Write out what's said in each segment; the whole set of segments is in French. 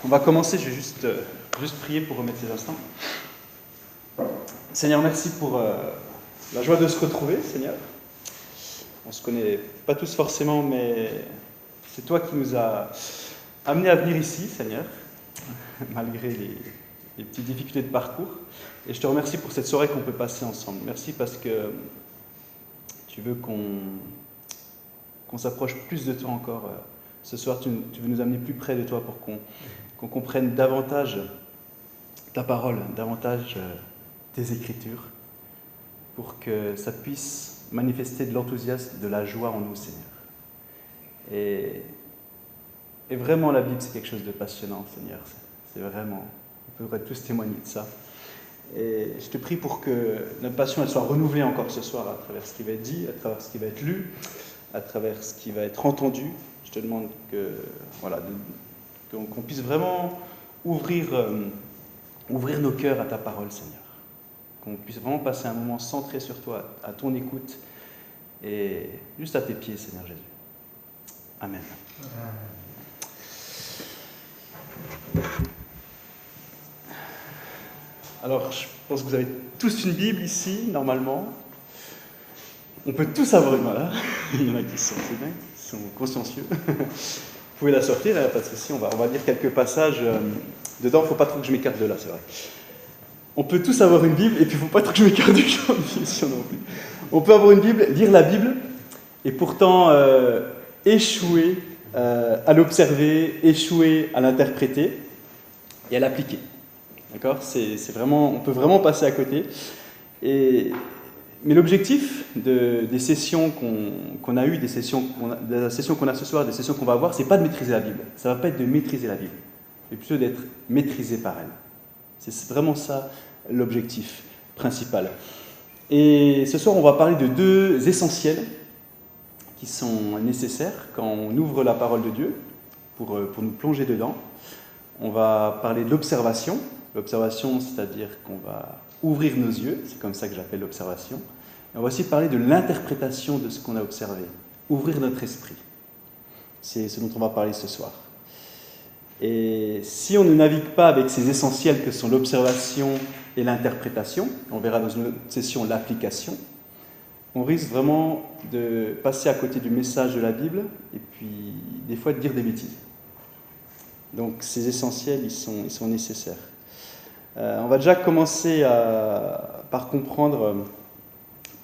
On va commencer, je vais juste prier pour remettre ces instants. Seigneur, merci pour la joie de se retrouver, Seigneur. On ne se connaît pas tous forcément, mais c'est toi qui nous as amenés à venir ici, Seigneur, malgré les petites difficultés de parcours. Et je te remercie pour cette soirée qu'on peut passer ensemble. Merci parce que tu veux qu'on s'approche plus de toi encore. Ce soir, tu veux nous amener plus près de toi pour qu'on comprenne davantage ta parole, davantage tes Écritures, pour que ça puisse manifester de l'enthousiasme, de la joie en nous, Seigneur. Et vraiment, la Bible, c'est quelque chose de passionnant, Seigneur. C'est vraiment, on pourrait tous témoigner de ça. Et je te prie pour que notre passion elle soit renouvelée encore ce soir à travers ce qui va être dit, à travers ce qui va être lu, à travers ce qui va être entendu. Je te demande qu'on puisse vraiment ouvrir nos cœurs à ta parole, Seigneur. Qu'on puisse vraiment passer un moment centré sur toi, à ton écoute, et juste à tes pieds, Seigneur Jésus. Amen. Alors, je pense que vous avez tous une Bible ici, normalement. On peut tous avoir une, voilà. Il y en a qui sont consciencieux. Vous pouvez la sortir, il n'y a pas de souci. On va lire quelques passages dedans. Il ne faut pas trop que je m'écarte de là, c'est vrai. On peut tous avoir une Bible, et puis il ne faut pas trop que je m'écarte du champ de vision non plus. On peut avoir une Bible, lire la Bible, et pourtant échouer à l'observer, échouer à l'interpréter et à l'appliquer. D'accord ? C'est vraiment, on peut vraiment passer à côté. Mais l'objectif des sessions qu'on a eues, de la session qu'on a ce soir, des sessions qu'on va avoir, c'est pas de maîtriser la Bible. Ça va pas être de maîtriser la Bible, mais plutôt d'être maîtrisé par elle. C'est vraiment ça l'objectif principal. Et ce soir, on va parler de deux essentiels qui sont nécessaires quand on ouvre la parole de Dieu pour nous plonger dedans. On va parler de l'observation. L'observation, c'est-à-dire qu'on va ouvrir nos yeux, c'est comme ça que j'appelle l'observation. Et on va aussi parler de l'interprétation de ce qu'on a observé, ouvrir notre esprit. C'est ce dont on va parler ce soir. Et si on ne navigue pas avec ces essentiels que sont l'observation et l'interprétation, on verra dans une autre session l'application, on risque vraiment de passer à côté du message de la Bible et puis des fois de dire des bêtises. Donc ces essentiels, ils sont nécessaires. On va déjà commencer par comprendre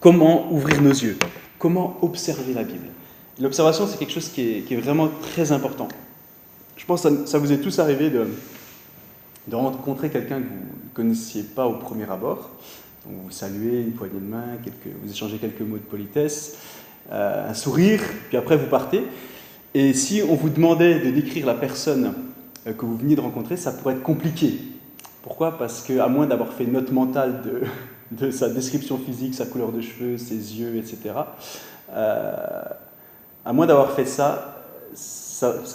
comment ouvrir nos yeux, comment observer la Bible. L'observation, c'est quelque chose qui est vraiment très important. Je pense que ça vous est tous arrivé de rencontrer quelqu'un que vous ne connaissiez pas au premier abord. Donc vous saluez, une poignée de main, vous échangez quelques mots de politesse, un sourire, puis après vous partez. Et si on vous demandait de décrire la personne que vous veniez de rencontrer, ça pourrait être compliqué. Pourquoi ? Parce qu'à moins d'avoir fait une note mentale de sa description physique, sa couleur de cheveux, ses yeux, etc., à moins d'avoir fait ça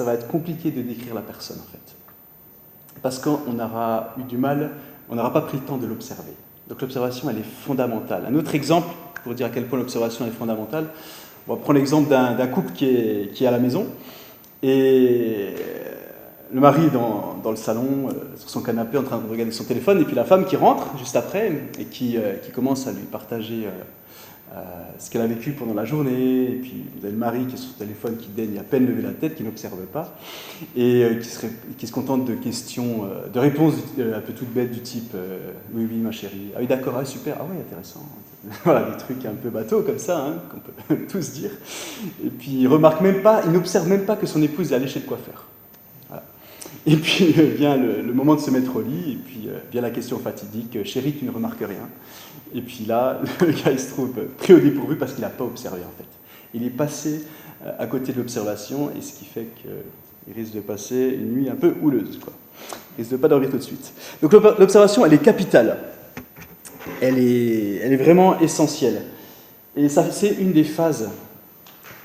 va être compliqué de décrire la personne, en fait. Parce qu'on aura eu du mal, on n'aura pas pris le temps de l'observer. Donc l'observation, elle est fondamentale. Un autre exemple, pour dire à quel point l'observation est fondamentale, on va prendre l'exemple d'un couple qui est à la maison, et le mari est dans le salon, sur son canapé, en train de regarder son téléphone, et puis la femme qui rentre juste après, et qui commence à lui partager ce qu'elle a vécu pendant la journée, et puis vous avez le mari qui est sur son téléphone, qui daigne à peine lever la tête, qui n'observe pas, et qui se contente de questions, de réponses un peu toutes bêtes du type oui, oui, ma chérie, ah oui, d'accord, ah super, ah oui, intéressant. Voilà, des trucs un peu bateaux comme ça, hein, qu'on peut tous dire. Et puis il n'observe même pas que son épouse est allée chez le coiffeur. Voilà. Et puis vient le moment de se mettre au lit, et puis vient la question fatidique, chérie, tu ne remarques rien. Et puis là, le gars, il se trouve pris au dépourvu parce qu'il n'a pas observé, en fait. Il est passé à côté de l'observation, et ce qui fait qu'il risque de passer une nuit un peu houleuse, quoi. Il risque de ne pas dormir tout de suite. Donc l'observation, elle est capitale. Elle est vraiment essentielle. Et ça, c'est une des phases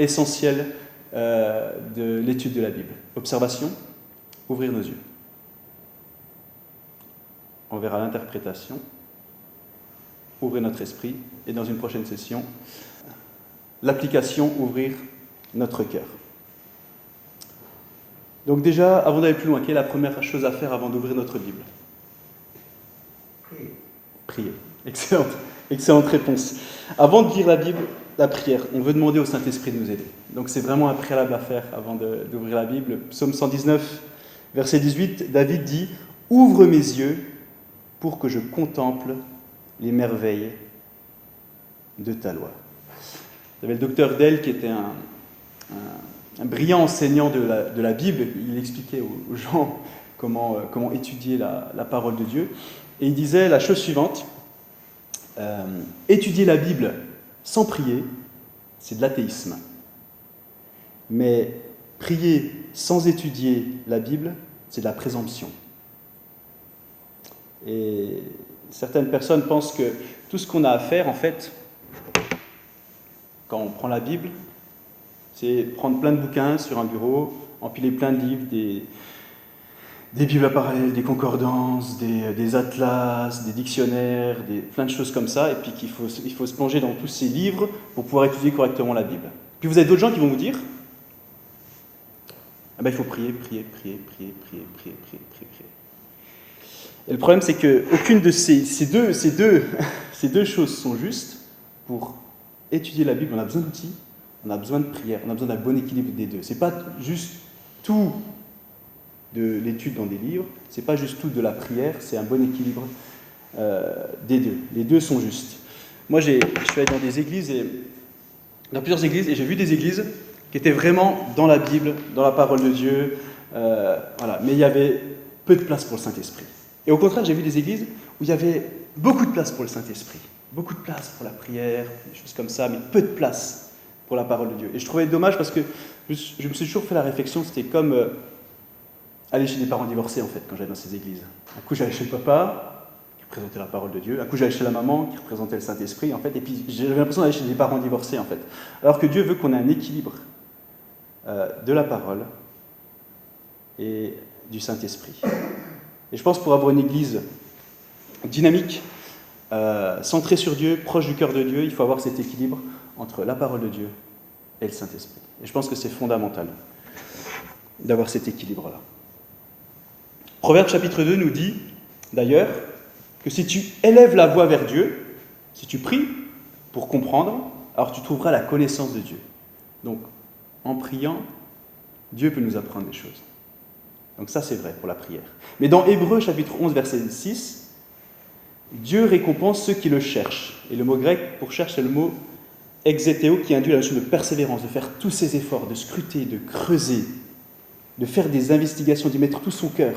essentielles de l'étude de la Bible. Observation, ouvrir nos yeux. On verra l'interprétation, ouvrir notre esprit, et dans une prochaine session, l'application, ouvrir notre cœur. Donc déjà, avant d'aller plus loin, quelle est la première chose à faire avant d'ouvrir notre Bible? Prier. Excellente réponse. Avant de lire la Bible, la prière, on veut demander au Saint-Esprit de nous aider. Donc c'est vraiment un préalable à faire avant d'ouvrir la Bible. Psaume 119, verset 18, David dit « Ouvre mes yeux pour que je contemple les merveilles de ta loi. » Il y avait le docteur Dell qui était un brillant enseignant de la Bible. Il expliquait aux gens comment étudier la parole de Dieu. Et il disait la chose suivante, étudier la Bible sans prier, c'est de l'athéisme. Mais prier sans étudier la Bible, c'est de la présomption. Et certaines personnes pensent que tout ce qu'on a à faire, en fait, quand on prend la Bible, c'est prendre plein de bouquins sur un bureau, empiler plein de livres, des Bibles à parallèles, des concordances, des atlas, des dictionnaires, plein de choses comme ça, et puis qu'il faut se plonger dans tous ces livres pour pouvoir étudier correctement la Bible. Puis vous avez d'autres gens qui vont vous dire ah ben, il faut prier. Et le problème, c'est qu'aucune de ces deux choses sont justes. Pour étudier la Bible, on a besoin d'outils, on a besoin de prière, on a besoin d'un bon équilibre des deux. Ce n'est pas juste tout de l'étude dans des livres, ce n'est pas juste tout de la prière, c'est un bon équilibre des deux. Les deux sont justes. Moi, je suis allé dans plusieurs églises, et j'ai vu des églises qui étaient vraiment dans la Bible, dans la parole de Dieu, voilà. Mais il y avait peu de place pour le Saint-Esprit. Et au contraire, j'ai vu des églises où il y avait beaucoup de place pour le Saint-Esprit, beaucoup de place pour la prière, des choses comme ça, mais peu de place pour la parole de Dieu. Et je trouvais dommage parce que je me suis toujours fait la réflexion, c'était comme aller chez des parents divorcés, en fait, quand j'allais dans ces églises. Un coup, j'allais chez le papa, qui représentait la parole de Dieu. Un coup, j'allais chez la maman, qui représentait le Saint-Esprit, en fait. Et puis, j'avais l'impression d'aller chez des parents divorcés, en fait. Alors que Dieu veut qu'on ait un équilibre de la parole et du Saint-Esprit. Et je pense pour avoir une église dynamique, centrée sur Dieu, proche du cœur de Dieu, il faut avoir cet équilibre entre la parole de Dieu et le Saint-Esprit. Et je pense que c'est fondamental d'avoir cet équilibre-là. Proverbe chapitre 2 nous dit, d'ailleurs, que si tu élèves la voix vers Dieu, si tu pries pour comprendre, alors tu trouveras la connaissance de Dieu. Donc, en priant, Dieu peut nous apprendre des choses. Donc ça, c'est vrai pour la prière. Mais dans Hébreux chapitre 11, verset 6, Dieu récompense ceux qui le cherchent. Et le mot grec pour cherche, c'est le mot exétéo, qui induit la notion de persévérance, de faire tous ses efforts, de scruter, de creuser, de faire des investigations, d'y mettre tout son cœur.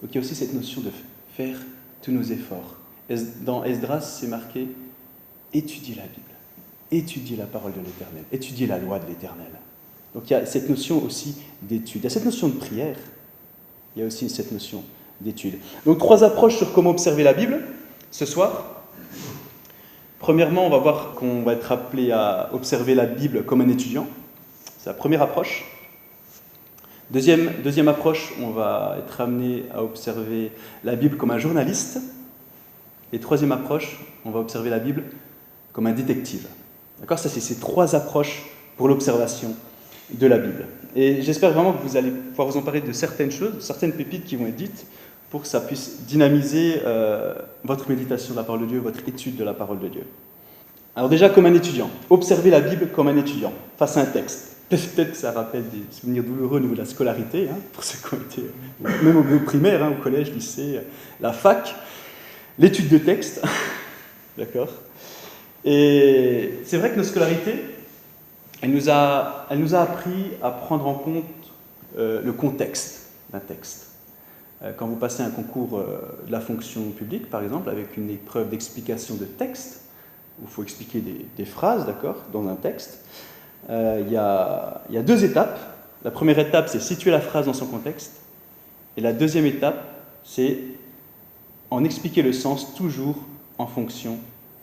Donc il y a aussi cette notion de faire tous nos efforts. Dans Esdras, c'est marqué « étudier la Bible, étudier la parole de l'Éternel, étudier la loi de l'Éternel ». Donc il y a cette notion aussi d'étude. Il y a cette notion de prière, il y a aussi cette notion d'étude. Donc 3 approches sur comment observer la Bible ce soir. Premièrement, on va voir qu'on va être appelé à observer la Bible comme un étudiant. C'est la première approche. Deuxième approche, on va être amené à observer la Bible comme un journaliste. Et troisième approche, on va observer la Bible comme un détective. D'accord ? Ça, c'est ces 3 approches pour l'observation de la Bible. Et j'espère vraiment que vous allez pouvoir vous emparer de certaines choses, certaines pépites qui vont être dites, pour que ça puisse dynamiser votre méditation de la parole de Dieu, votre étude de la parole de Dieu. Alors déjà, comme un étudiant, observez la Bible comme un étudiant, face à un texte. Peut-être que ça rappelle des souvenirs douloureux au niveau de la scolarité, pour ceux qui ont été, même au primaire, au collège, lycée, la fac, l'étude de texte, d'accord. Et c'est vrai que notre scolarité, elle nous a appris à prendre en compte le contexte d'un texte. Quand vous passez un concours de la fonction publique, par exemple, avec une épreuve d'explication de texte, où il faut expliquer des phrases, d'accord, dans un texte, il y a 2 étapes. La première étape, c'est situer la phrase dans son contexte. Et la deuxième étape, c'est en expliquer le sens toujours en fonction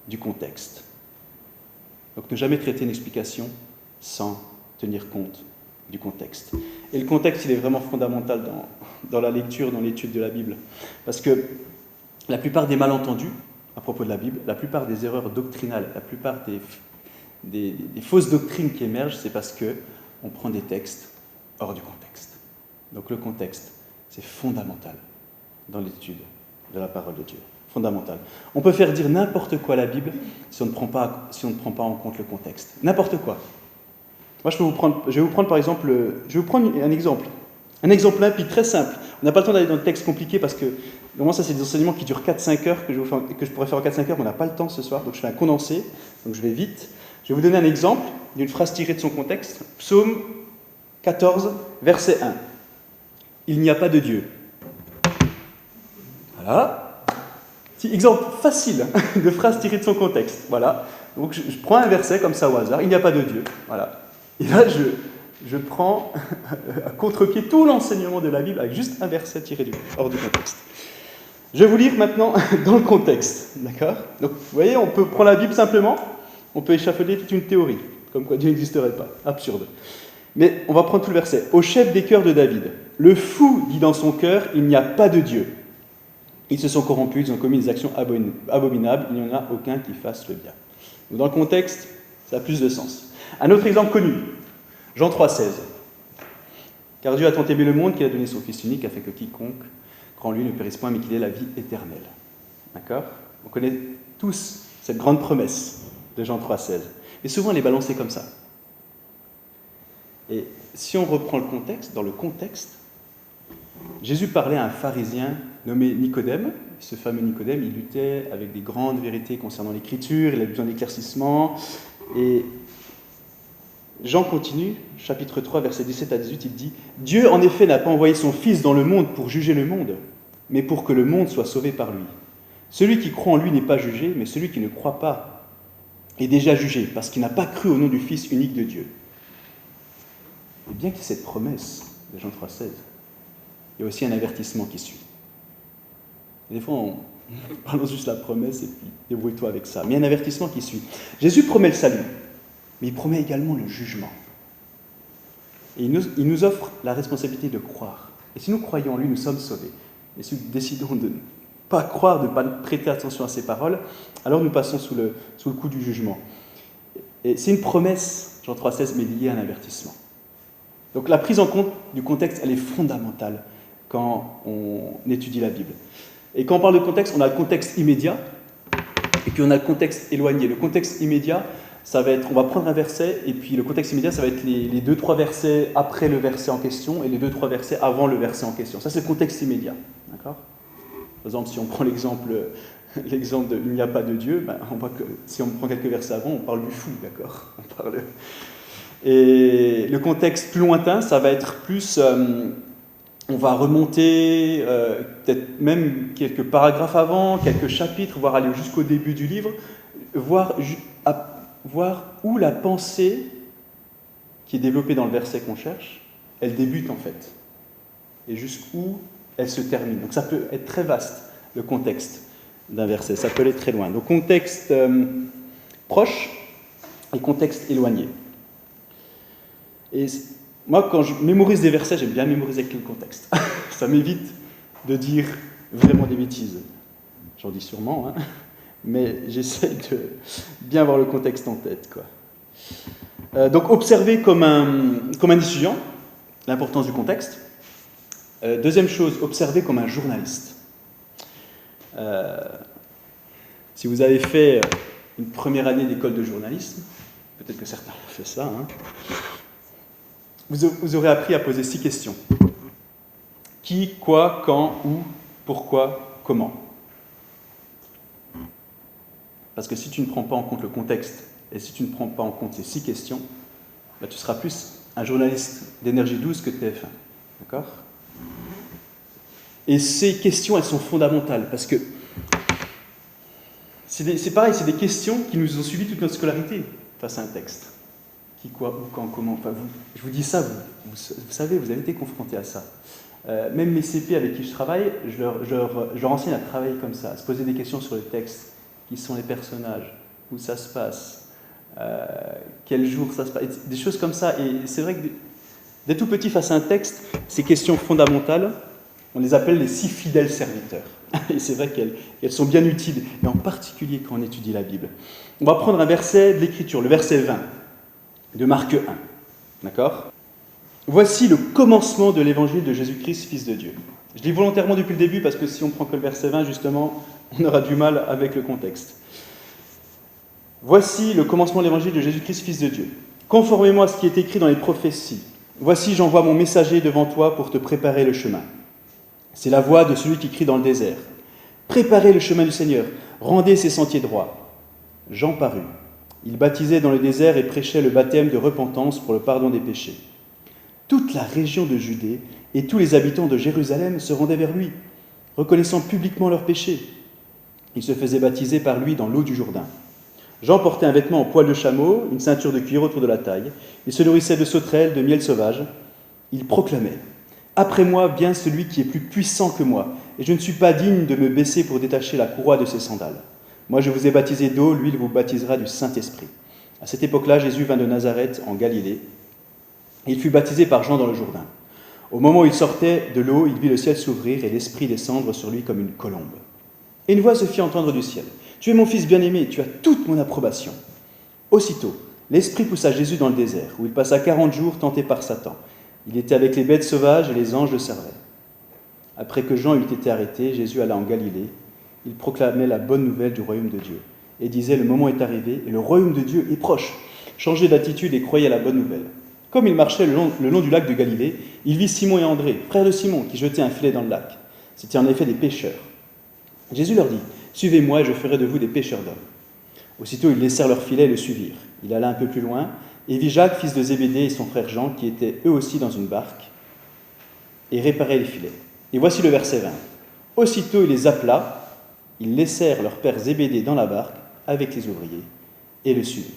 du contexte. Donc ne jamais traiter une explication sans tenir compte du contexte. Et le contexte, il est vraiment fondamental dans la lecture, dans l'étude de la Bible. Parce que la plupart des malentendus à propos de la Bible, la plupart des erreurs doctrinales, la plupart des fausses doctrines qui émergent, c'est parce qu'on prend des textes hors du contexte. Donc le contexte, c'est fondamental dans l'étude de la parole de Dieu. Fondamental. On peut faire dire n'importe quoi à la Bible si on ne prend pas en compte le contexte. N'importe quoi. Moi, je vais vous prendre par exemple, un exemple. Un exemple limpide, très simple. On n'a pas le temps d'aller dans le texte compliqué parce que, au moins, ça, c'est des enseignements qui durent 4-5 heures, que je pourrais faire en 4-5 heures, mais on n'a pas le temps ce soir, donc je fais un condensé, donc je vais vite. Je vais vous donner un exemple d'une phrase tirée de son contexte. Psaume 14, verset 1. Il n'y a pas de Dieu. Voilà. Petit exemple facile de phrase tirée de son contexte. Voilà. Donc je prends un verset comme ça au hasard. Il n'y a pas de Dieu. Voilà. Et là, je prends à contre-pied tout l'enseignement de la Bible avec juste un verset tiré hors du contexte. Je vais vous lire maintenant dans le contexte. D'accord ? Donc, vous voyez, on peut prendre la Bible simplement, on peut échafauder toute une théorie, comme quoi Dieu n'existerait pas. Absurde. Mais on va prendre tout le verset. Au chef des cœurs de David, le fou dit dans son cœur, il n'y a pas de Dieu. Ils se sont corrompus, ils ont commis des actions abominables, il n'y en a aucun qui fasse le bien. Donc, dans le contexte, ça a plus de sens. Un autre exemple connu, Jean 3,16. Car Dieu a tant aimé le monde qu'il a donné son Fils unique afin que quiconque croit en lui ne périsse point, mais qu'il ait la vie éternelle. D'accord ? On connaît tous cette grande promesse de Jean 3,16. Mais souvent, elle est balancée comme ça. Et si on reprend le contexte, dans le contexte, Jésus parlait à un pharisien nommé Nicodème. Ce fameux Nicodème, il luttait avec des grandes vérités concernant l'Écriture, il avait besoin d'éclaircissement. Et Jean continue, chapitre 3, versets 17 à 18, il dit « Dieu, en effet, n'a pas envoyé son Fils dans le monde pour juger le monde, mais pour que le monde soit sauvé par lui. Celui qui croit en lui n'est pas jugé, mais celui qui ne croit pas est déjà jugé, parce qu'il n'a pas cru au nom du Fils unique de Dieu. » Et bien qu'il y ait cette promesse de Jean 3,16, il y a aussi un avertissement qui suit. Et des fois, on balance juste la promesse et puis débrouille-toi avec ça. Mais il y a un avertissement qui suit. Jésus promet le salut, mais il promet également le jugement. Et il nous offre la responsabilité de croire. Et si nous croyons en lui, nous sommes sauvés. Et si nous décidons de ne pas croire, de ne pas prêter attention à ses paroles, alors nous passons sous le coup du jugement. Et c'est une promesse, Jean 3,16, mais liée à un avertissement. Donc la prise en compte du contexte, elle est fondamentale quand on étudie la Bible. Et quand on parle de contexte, on a le contexte immédiat, et puis on a le contexte éloigné. Le contexte immédiat, ça va être, on va prendre un verset, et puis le contexte immédiat, ça va être les 2-3 versets après le verset en question, et les 2-3 versets avant le verset en question. Ça, c'est le contexte immédiat. D'accord ? Par exemple, si on prend l'exemple de « Il n'y a pas de Dieu », ben, on voit que si on prend quelques versets avant, on parle du fou, d'accord ? Et le contexte plus lointain, ça va être plus... on va remonter peut-être même quelques paragraphes avant, quelques chapitres, voire aller jusqu'au début du livre, voir où la pensée qui est développée dans le verset qu'on cherche, elle débute en fait, et jusqu'où elle se termine. Donc ça peut être très vaste, le contexte d'un verset, ça peut aller très loin. Donc contexte proche et contexte éloigné. Et moi, quand je mémorise des versets, j'aime bien mémoriser avec le contexte. Ça m'évite de dire vraiment des bêtises. J'en dis sûrement, hein, mais j'essaie de bien avoir le contexte en tête, quoi. Donc, observer comme un étudiant, l'importance du contexte. Deuxième chose, observer comme un journaliste. Si vous avez fait une première année d'école de journalisme, peut-être que certains ont fait ça, hein, vous aurez appris à poser 6 questions. Qui, quoi, quand, où, pourquoi, comment. Parce que si tu ne prends pas en compte le contexte, et si tu ne prends pas en compte ces 6 questions, bah, tu seras plus un journaliste d'énergie 12 que de TF1. D'accord ? Et ces questions, elles sont fondamentales, parce que c'est pareil, c'est des questions qui nous ont suivi toute notre scolarité face à un texte. Qui, quoi, où, quand, comment. Enfin, je vous dis ça, vous savez, vous avez été confrontés à ça. Même mes CP avec qui je travaille, je leur enseigne à travailler comme ça, à se poser des questions sur le texte. Qui sont les personnages, où ça se passe, quel jour ça se passe, des choses comme ça. Et c'est vrai que dès tout petit face à un texte, ces questions fondamentales, on les appelle les 6 fidèles serviteurs. Et c'est vrai qu'elles sont bien utiles, et en particulier quand on étudie la Bible. On va prendre un verset de l'Écriture, le verset 20. De Marc 1, d'accord ? Voici le commencement de l'évangile de Jésus-Christ, Fils de Dieu. Je lis volontairement depuis le début parce que si on prend que le verset 20, justement, on aura du mal avec le contexte. Voici le commencement de l'évangile de Jésus-Christ, Fils de Dieu. Conformément à ce qui est écrit dans les prophéties, voici j'envoie mon messager devant toi pour te préparer le chemin. C'est la voix de celui qui crie dans le désert. Préparez le chemin du Seigneur, rendez ses sentiers droits. Jean parut. Il baptisait dans le désert et prêchait le baptême de repentance pour le pardon des péchés. Toute la région de Judée et tous les habitants de Jérusalem se rendaient vers lui, reconnaissant publiquement leurs péchés. Ils se faisaient baptiser par lui dans l'eau du Jourdain. Jean portait un vêtement en poil de chameau, une ceinture de cuir autour de la taille. Il se nourrissait de sauterelles, de miel sauvage. Il proclamait « Après moi vient celui qui est plus puissant que moi, et je ne suis pas digne de me baisser pour détacher la courroie de ses sandales. Moi je vous ai baptisé d'eau, lui il vous baptisera du Saint-Esprit. » À cette époque-là, Jésus vint de Nazareth en Galilée. Il fut baptisé par Jean dans le Jourdain. Au moment où il sortait de l'eau, il vit le ciel s'ouvrir et l'Esprit descendre sur lui comme une colombe. Et une voix se fit entendre du ciel. « Tu es mon fils bien-aimé, tu as toute mon approbation. » Aussitôt, l'Esprit poussa Jésus dans le désert, où il passa 40 jours tenté par Satan. Il était avec les bêtes sauvages et les anges le servaient. Après que Jean eut été arrêté, Jésus alla en Galilée. Il proclamait la bonne nouvelle du royaume de Dieu et disait « Le moment est arrivé et le royaume de Dieu est proche. Changez d'attitude et croyez à la bonne nouvelle. » Comme il marchait le long du lac de Galilée, il vit Simon et André, frères de Simon, qui jetaient un filet dans le lac. C'étaient en effet des pêcheurs. Jésus leur dit « Suivez-moi et je ferai de vous des pêcheurs d'hommes. » Aussitôt, ils laissèrent leur filet et le suivirent. Il alla un peu plus loin et vit Jacques, fils de Zébédée, et son frère Jean, qui étaient eux aussi dans une barque, et réparaient les filets. Et voici le verset 20. Aussitôt, il les appela, ils laissèrent leur père Zébédée dans la barque avec les ouvriers et le suivirent.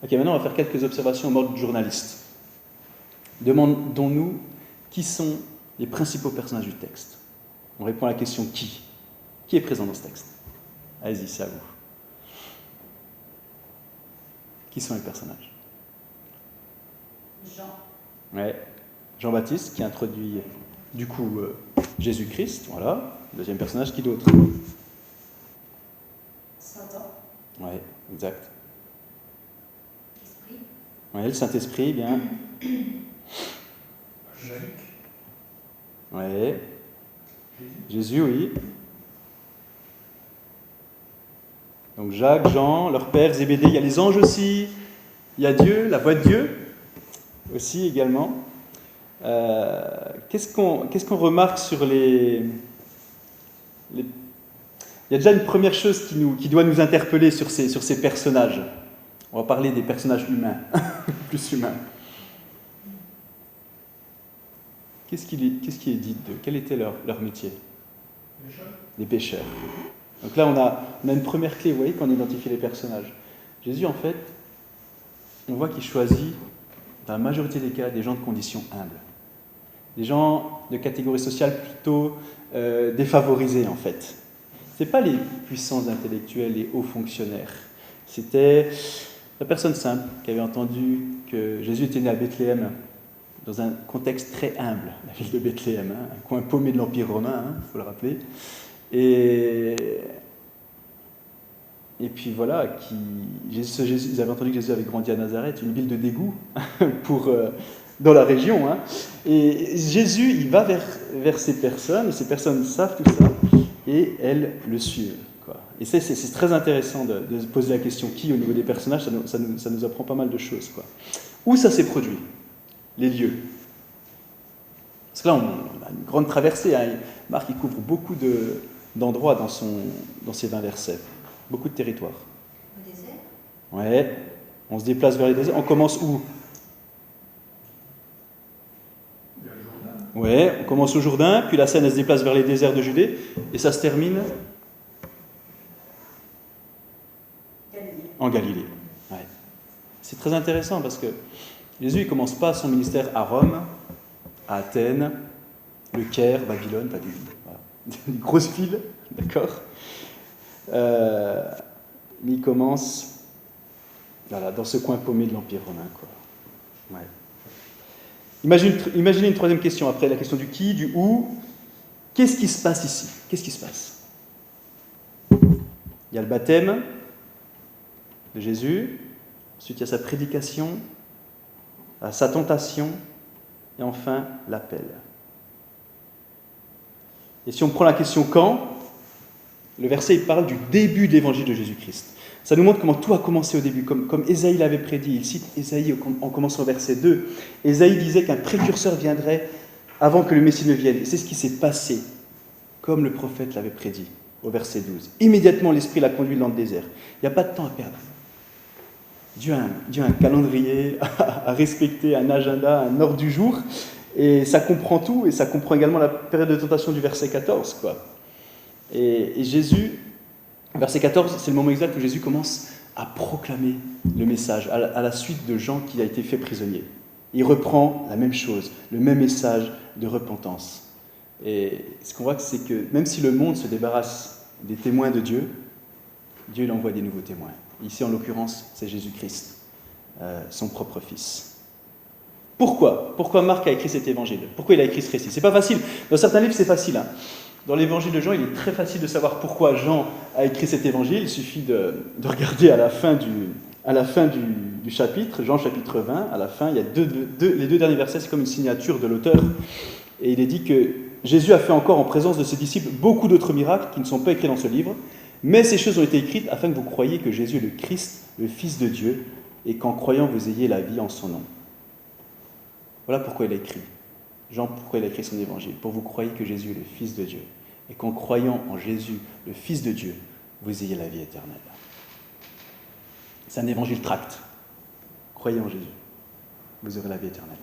Ok, maintenant on va faire quelques observations en mode journaliste. Demandons-nous qui sont les principaux personnages du texte. On répond à la question qui. Qui est présent dans ce texte? Allez-y, c'est à vous. Qui sont les personnages? Jean. Ouais. Jean-Baptiste qui introduit du coup Jésus-Christ, voilà. Deuxième personnage, qui d'autre? Satan. Ouais, exact. Esprit. Ouais, le Saint-Esprit, bien. Jacques. Ouais. Jésus, oui. Donc Jacques, Jean, leur père, Zébédée, il y a les anges aussi, il y a Dieu, la voix de Dieu aussi également. Qu'est-ce qu'on remarque sur les... Il y a déjà une première chose qui doit nous interpeller sur ces personnages. On va parler des personnages humains, plus humains. Qu'est-ce qui est dit d'eux? Quel était leur métier? Les pêcheurs. Donc là, on a une première clé, vous voyez, quand on identifie les personnages. Jésus, en fait, on voit qu'il choisit, dans la majorité des cas, des gens de conditions humbles. Des gens de catégorie sociale plutôt défavorisés, en fait. Ce n'est pas les puissants intellectuels, les hauts fonctionnaires. C'était la personne simple qui avait entendu que Jésus était né à Bethléem, dans un contexte très humble, la ville de Bethléem, hein, un coin paumé de l'Empire romain, il faut le rappeler. Et puis voilà, ils avaient entendu que Jésus avait grandi à Nazareth, une ville de dégoût dans la région. Hein. Et Jésus, il va vers ces personnes, et ces personnes savent tout ça, et elles le suivent. Quoi. Et c'est très intéressant de se poser la question qui, au niveau des personnages, ça nous apprend pas mal de choses. Quoi. Où ça s'est produit? Les lieux. Parce que là, on a une grande traversée. Hein. Marc, il couvre beaucoup d'endroits dans ces 20 versets. Beaucoup de territoires. Au désert. Ouais. On se déplace vers les déserts. On commence où? Ouais, on commence au Jourdain, puis la scène, elle se déplace vers les déserts de Judée, et ça se termine en Galilée. Ouais. C'est très intéressant parce que Jésus, il ne commence pas son ministère à Rome, à Athènes, le Caire, Babylone, pas du tout. Voilà. Une grosse ville, d'accord. Mais il commence voilà, dans ce coin paumé de l'Empire romain. Quoi. Ouais. Imaginez une troisième question, après la question du qui, du où. Qu'est-ce qui se passe ici? Qu'est-ce qui se passe? Il y a le baptême de Jésus, ensuite il y a sa prédication, sa tentation, et enfin l'appel. Et si on prend la question quand, le verset il parle du début de l'évangile de Jésus-Christ. Ça nous montre comment tout a commencé au début, comme Ésaïe l'avait prédit. Il cite Ésaïe en commençant au verset 2. Ésaïe disait qu'un précurseur viendrait avant que le Messie ne vienne. Et c'est ce qui s'est passé, comme le prophète l'avait prédit, au verset 12. Immédiatement, l'Esprit l'a conduit dans le désert. Il n'y a pas de temps à perdre. Dieu a un calendrier à respecter, un agenda, un ordre du jour, et ça comprend tout, et ça comprend également la période de tentation du verset 14, quoi. Et Jésus, verset 14, c'est le moment exact où Jésus commence à proclamer le message, à la suite de Jean qui a été fait prisonnier. Il reprend la même chose, le même message de repentance. Et ce qu'on voit, c'est que même si le monde se débarrasse des témoins de Dieu, Dieu il envoie des nouveaux témoins. Ici, en l'occurrence, c'est Jésus-Christ, son propre Fils. Pourquoi Marc a écrit cet évangile? Pourquoi il a écrit ce récit? C'est pas facile. Dans certains livres, c'est facile. Dans l'évangile de Jean, il est très facile de savoir pourquoi Jean a écrit cet évangile. Il suffit de regarder à la fin du chapitre, Jean chapitre 20, à la fin, il y a les deux derniers versets, c'est comme une signature de l'auteur. Et il est dit que Jésus a fait encore en présence de ses disciples beaucoup d'autres miracles qui ne sont pas écrits dans ce livre, mais ces choses ont été écrites afin que vous croyiez que Jésus est le Christ, le Fils de Dieu, et qu'en croyant vous ayez la vie en son nom. Voilà pourquoi il a écrit. Jean, pourquoi il a écrit son évangile? Pour vous croyez que Jésus est le Fils de Dieu, et qu'en croyant en Jésus, le Fils de Dieu, vous ayez la vie éternelle. C'est un évangile tract. Croyez en Jésus, vous aurez la vie éternelle.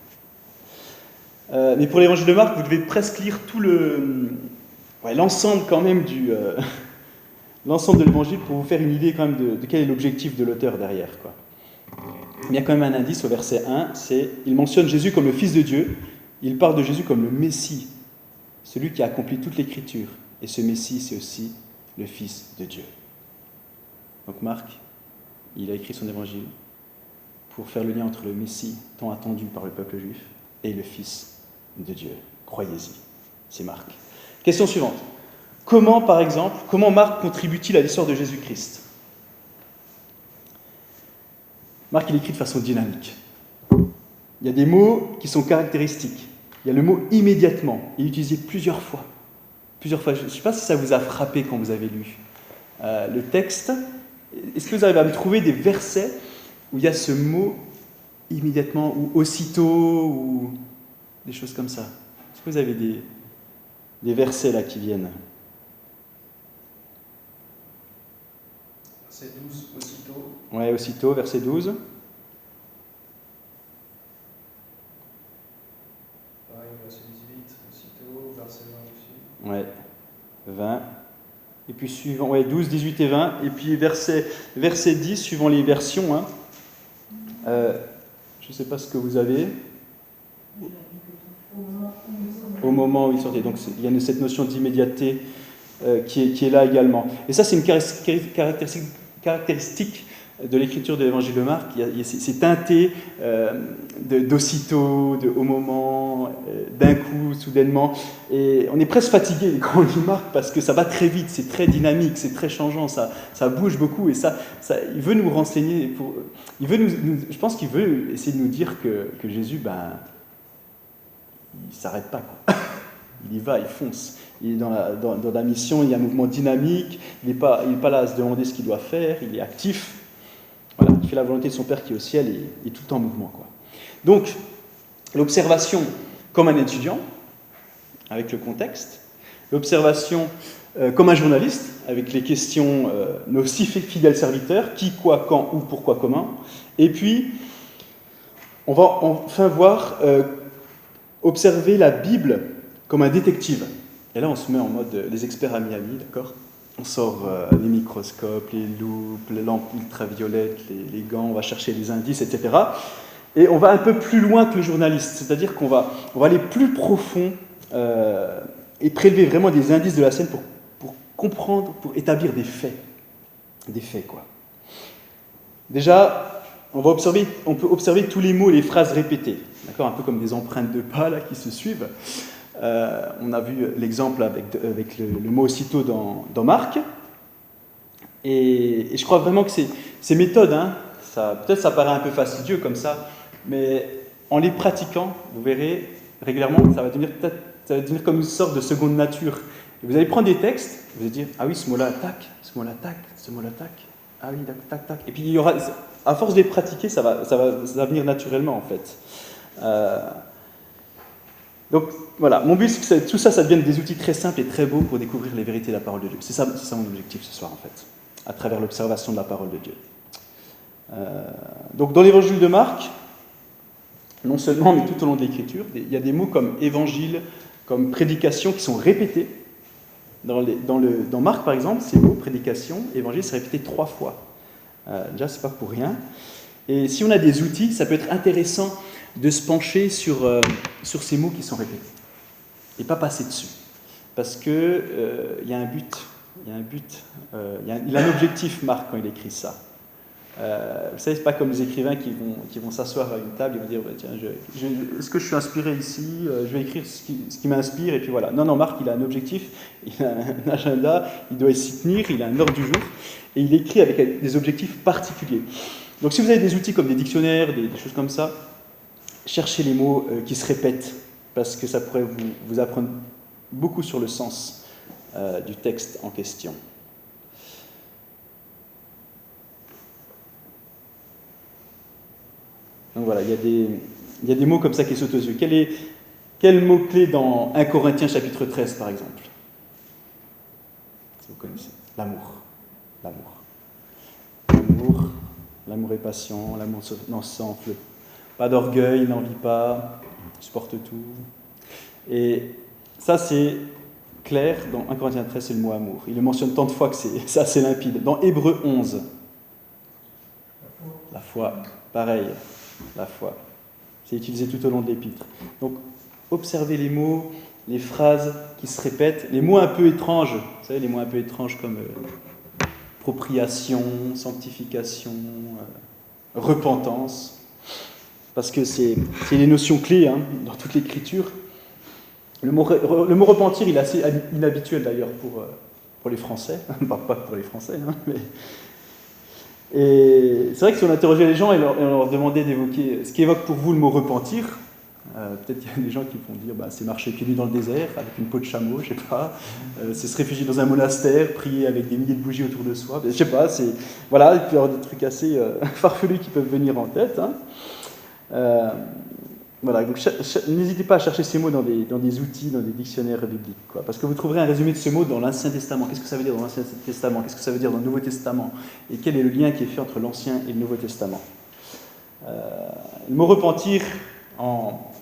Mais pour l'évangile de Marc, vous devez presque lire tout l'ensemble quand même l'ensemble de l'évangile pour vous faire une idée quand même de quel est l'objectif de l'auteur derrière, quoi. Il y a quand même un indice au verset 1, il mentionne Jésus comme le Fils de Dieu, il parle de Jésus comme le Messie, celui qui a accompli toute l'Écriture. Et ce Messie, c'est aussi le Fils de Dieu. Donc Marc, il a écrit son évangile pour faire le lien entre le Messie, tant attendu par le peuple juif, et le Fils de Dieu. Croyez-y. C'est Marc. Question suivante. Comment Marc contribue-t-il à l'histoire de Jésus-Christ? Marc, il écrit de façon dynamique. Il y a des mots qui sont caractéristiques. Il y a le mot « immédiatement ». Il est utilisé plusieurs fois. Je ne sais pas si ça vous a frappé quand vous avez lu le texte. Est-ce que vous arrivez à me trouver des versets où il y a ce mot « immédiatement » ou « aussitôt » ou des choses comme ça? Est-ce que vous avez des versets là qui viennent? Verset 12, aussitôt. Ouais, aussitôt, verset 12. Pareil, verset 18, aussitôt, verset 20 aussi. Ouais, 20. Et puis suivant, 12, 18 et 20. Et puis verset 10, suivant les versions. Je ne sais pas ce que vous avez. Au moment où il sortait. Donc il y a cette notion d'immédiateté qui est là également. Et ça, c'est une caractéristique de l'écriture de l'évangile de Marc. C'est teinté d'aussitôt, de au moment, d'un coup, soudainement. Et on est presque fatigué quand on lit Marc parce que ça va très vite, c'est très dynamique, c'est très changeant, ça bouge beaucoup. Et ça, il veut nous renseigner. Je pense qu'il veut essayer de nous dire que Jésus, il ne s'arrête pas, quoi. Il y va, il fonce. Il est dans la mission, il y a un mouvement dynamique, il n'est pas là à se demander ce qu'il doit faire, il est actif. Voilà, il fait la volonté de son Père qui est au ciel et tout en mouvement, quoi. Donc, l'observation comme un étudiant, avec le contexte, l'observation comme un journaliste, avec les questions nos six fidèles serviteurs, qui, quoi, quand, où, pourquoi, comment. Et puis, on va enfin voir observer la Bible comme un détective. Et là, on se met en mode les experts à Miami, d'accord? On sort les microscopes, les loupes, les lampes ultraviolettes, les gants, on va chercher les indices, etc. Et on va un peu plus loin que le journaliste, c'est-à-dire qu'on va aller plus profond et prélever vraiment des indices de la scène pour comprendre, pour établir des faits. Des faits, quoi. Déjà, on peut observer tous les mots et les phrases répétées, d'accord? Un peu comme des empreintes de pas là, qui se suivent. On a vu l'exemple avec le mot aussitôt dans Marc. Et je crois vraiment que ces méthodes, peut-être ça paraît un peu fastidieux comme ça, mais en les pratiquant, vous verrez, régulièrement, ça va devenir comme une sorte de seconde nature. Et vous allez prendre des textes, vous allez dire, ah oui, ce mot-là, tac, ce mot-là, tac, ce mot-là, tac, ah oui, tac, tac. Et puis il y aura, à force de les pratiquer, ça va venir naturellement en fait. Donc voilà, mon but c'est que tout ça devienne des outils très simples et très beaux pour découvrir les vérités de la parole de Dieu. C'est ça mon objectif ce soir en fait, à travers l'observation de la parole de Dieu. Donc dans l'évangile de Marc, non seulement, mais tout au long de l'écriture, il y a des mots comme évangile, comme prédication qui sont répétés. Dans Marc, par exemple, ces mots, prédication, évangile, c'est répété 3 fois. Déjà, c'est pas pour rien. Et si on a des outils, ça peut être intéressant de se pencher sur ces mots qui sont répétés. Et pas passer dessus. Parce qu'il y a un but. Il a un objectif, Marc, quand il écrit ça. Vous savez, c'est pas comme les écrivains qui vont s'asseoir à une table et vont dire tiens, est-ce que je suis inspiré ici, je vais écrire ce qui m'inspire et puis voilà. Non, Marc, il a un objectif, il a un agenda, il doit s'y tenir, il a un ordre du jour et il écrit avec des objectifs particuliers. Donc si vous avez des outils comme des dictionnaires, des choses comme ça, cherchez les mots qui se répètent parce que ça pourrait vous apprendre beaucoup sur le sens du texte en question. Donc voilà, il y a des mots comme ça qui sautent aux yeux. Quel mot-clé dans 1 Corinthiens chapitre 13, par exemple? Vous connaissez. L'amour. L'amour est patient, l'amour n'en s'enfle. Pas d'orgueil, il n'envie pas, supporte tout. Et ça, c'est clair, dans 1 Corinthiens 13, c'est le mot amour. Il le mentionne tant de fois que c'est assez limpide. Dans Hébreux 11, la foi, pareil. La foi. C'est utilisé tout au long de l'épître. Donc, observez les mots, les phrases qui se répètent, les mots un peu étranges, vous savez, les mots un peu étranges comme propriation, sanctification, repentance, parce que c'est les notions clés dans toute l'écriture. Le mot repentir, il est assez inhabituel d'ailleurs pour les Français, pas pour les Français, mais... Et c'est vrai que si on interrogeait les gens et on leur demandait d'évoquer ce qui évoque pour vous le mot repentir, peut-être qu'il y a des gens qui vont dire c'est marcher pieds nus dans le désert avec une peau de chameau, je sais pas, c'est se réfugier dans un monastère, prier avec des milliers de bougies autour de soi, je sais pas, voilà, il peut y avoir des trucs assez farfelus qui peuvent venir en tête. Voilà, donc n'hésitez pas à chercher ces mots dans des outils, dans des dictionnaires bibliques, parce que vous trouverez un résumé de ce mot dans l'Ancien Testament. Qu'est-ce que ça veut dire dans l'Ancien Testament? Qu'est-ce que ça veut dire dans le Nouveau Testament? Et quel est le lien qui est fait entre l'Ancien et le Nouveau Testament? Le mot repentir, en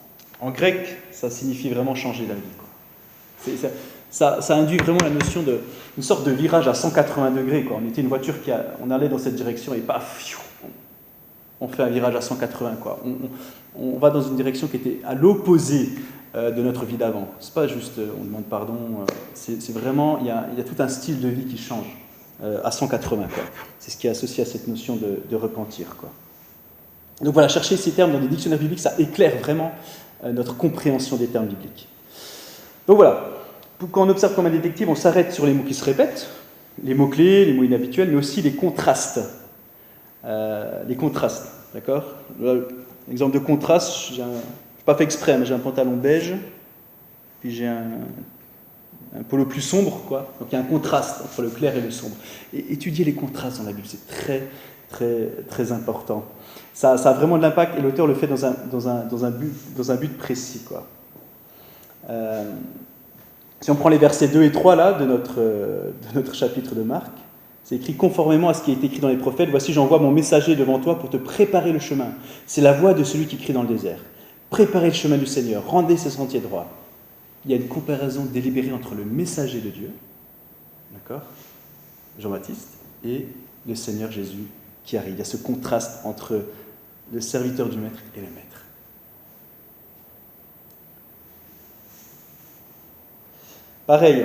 grec, ça signifie vraiment changer d'avis. Ça induit vraiment la notion d'une sorte de virage à 180 degrés. On était une voiture on allait dans cette direction et paf, on fait un virage à 180. On va dans une direction qui était à l'opposé de notre vie d'avant. C'est pas juste on demande pardon, c'est vraiment, il y a tout un style de vie qui change à 180. C'est ce qui est associé à cette notion de repentir. Donc voilà, chercher ces termes dans des dictionnaires bibliques, ça éclaire vraiment notre compréhension des termes bibliques. Donc voilà, quand on observe comme un détective, on s'arrête sur les mots qui se répètent, les mots-clés, les mots inhabituels, mais aussi les contrastes. D'accord? Exemple de contraste, je n'ai pas fait exprès, mais j'ai un pantalon beige, puis j'ai un polo plus sombre, Donc il y a un contraste entre le clair et le sombre. Et étudier les contrastes dans la Bible, c'est très, très, très important. Ça a vraiment de l'impact, et l'auteur le fait dans un but précis, Si on prend les versets 2 et 3 là, de notre chapitre de Marc, c'est écrit conformément à ce qui est écrit dans les prophètes. Voici, j'envoie mon messager devant toi pour te préparer le chemin. C'est la voix de celui qui crie dans le désert. Préparez le chemin du Seigneur, rendez ses sentiers droits. Il y a une comparaison délibérée entre le messager de Dieu, d'accord, Jean-Baptiste, et le Seigneur Jésus qui arrive. Il y a ce contraste entre le serviteur du Maître et le Maître. Pareil,